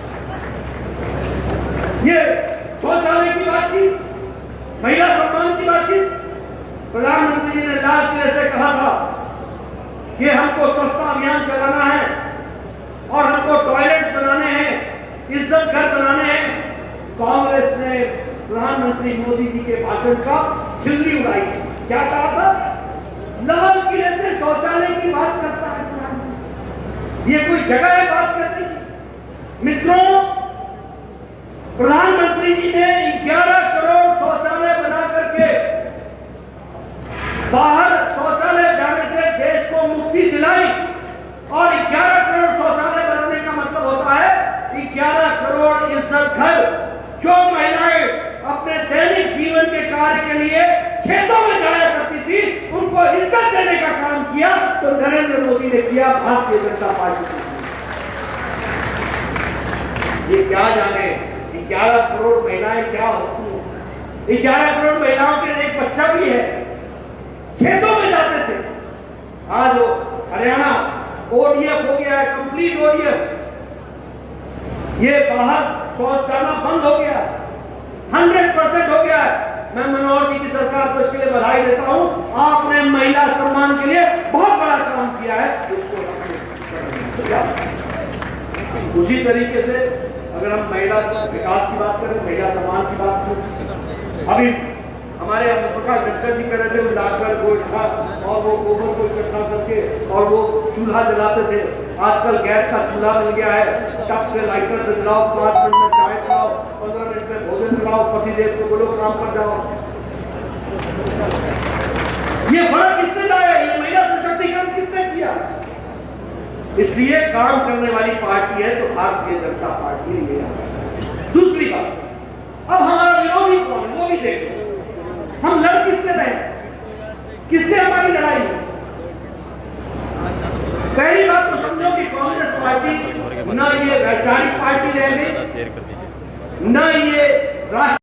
[SPEAKER 5] ये शौचालय की बातचीत, महिला सम्मान की बातचीत, प्रधानमंत्री जी ने लाल किले से कहा था कि हमको स्वच्छता अभियान चलाना है और हमको टॉयलेट्स बनाने हैं, इज्जत घर बनाने हैं। कांग्रेस ने प्रधानमंत्री मोदी जी के भाषण का खिल्ली उड़ाई। क्या कहा था? लाल किले से शौचालय की बात करता है प्रधानमंत्री। ये कोई जगह है बात करने की? मित्रों, प्रधानमंत्री जी ने 11 करोड़ शौचालय बना करके बाहर शौचालय जाने से देश को मुक्ति दिलाई और 11 करोड़ शौचालय बनाने का मतलब होता है 11 करोड़ इज्जत घर जो महिलाएं अपने दैनिक जीवन के कार्य के लिए खेतों में जाया करती थी, उनको इज्जत देने का काम किया तो नरेंद्र मोदी ने किया, भारतीय जनता पार्टी ने। ये क्या जाने 11 करोड़ महिलाएं क्या होती हैं? 11 करोड़ महिलाओं के एक बच्चा भी है, खेतों में जाते थे। आज हरियाणा ओडीएफ हो गया है, कंप्लीट ओडीएफ। ये बाहर शौच जाना बंद हो गया, 100% हो गया है। मैं मनोहर जी की सरकार को इसके लिए बधाई देता हूं। आपने महिला सम्मान के लिए बहुत बड़ा काम किया है, उसी तरीके से अगर हम महिला विकास की बात करें, महिला सम्मान की बात करें, अभी हमारे प्रकाश गडकरी जी कर रहे थे, वो लाकर गोइठा और वो गोबर को इकट्ठा करके और वो चूल्हा जलाते थे। आजकल गैस का चूल्हा मिल गया है, टक से लाइटर से जलाओ, 5 मिनट में चाय बनाओ, 15 मिनट में भोजन कराओ, पतिदेव को बोलो काम पर जाओ। ये फर्क किसने लाया? ये महिला सशक्तिकरण किसने किया? इसलिए काम करने वाली पार्टी है तो भारतीय जनता पार्टी ने ये। दूसरी बात, अब हमारा विरोधी कौन है वो भी देखो। हम लड़ किससे रहे? किससे हमारी लड़ाई? पहली बात तो समझो कि कांग्रेस पार्टी न ये वैचारिक पार्टी रह गई, न ये राष्ट्र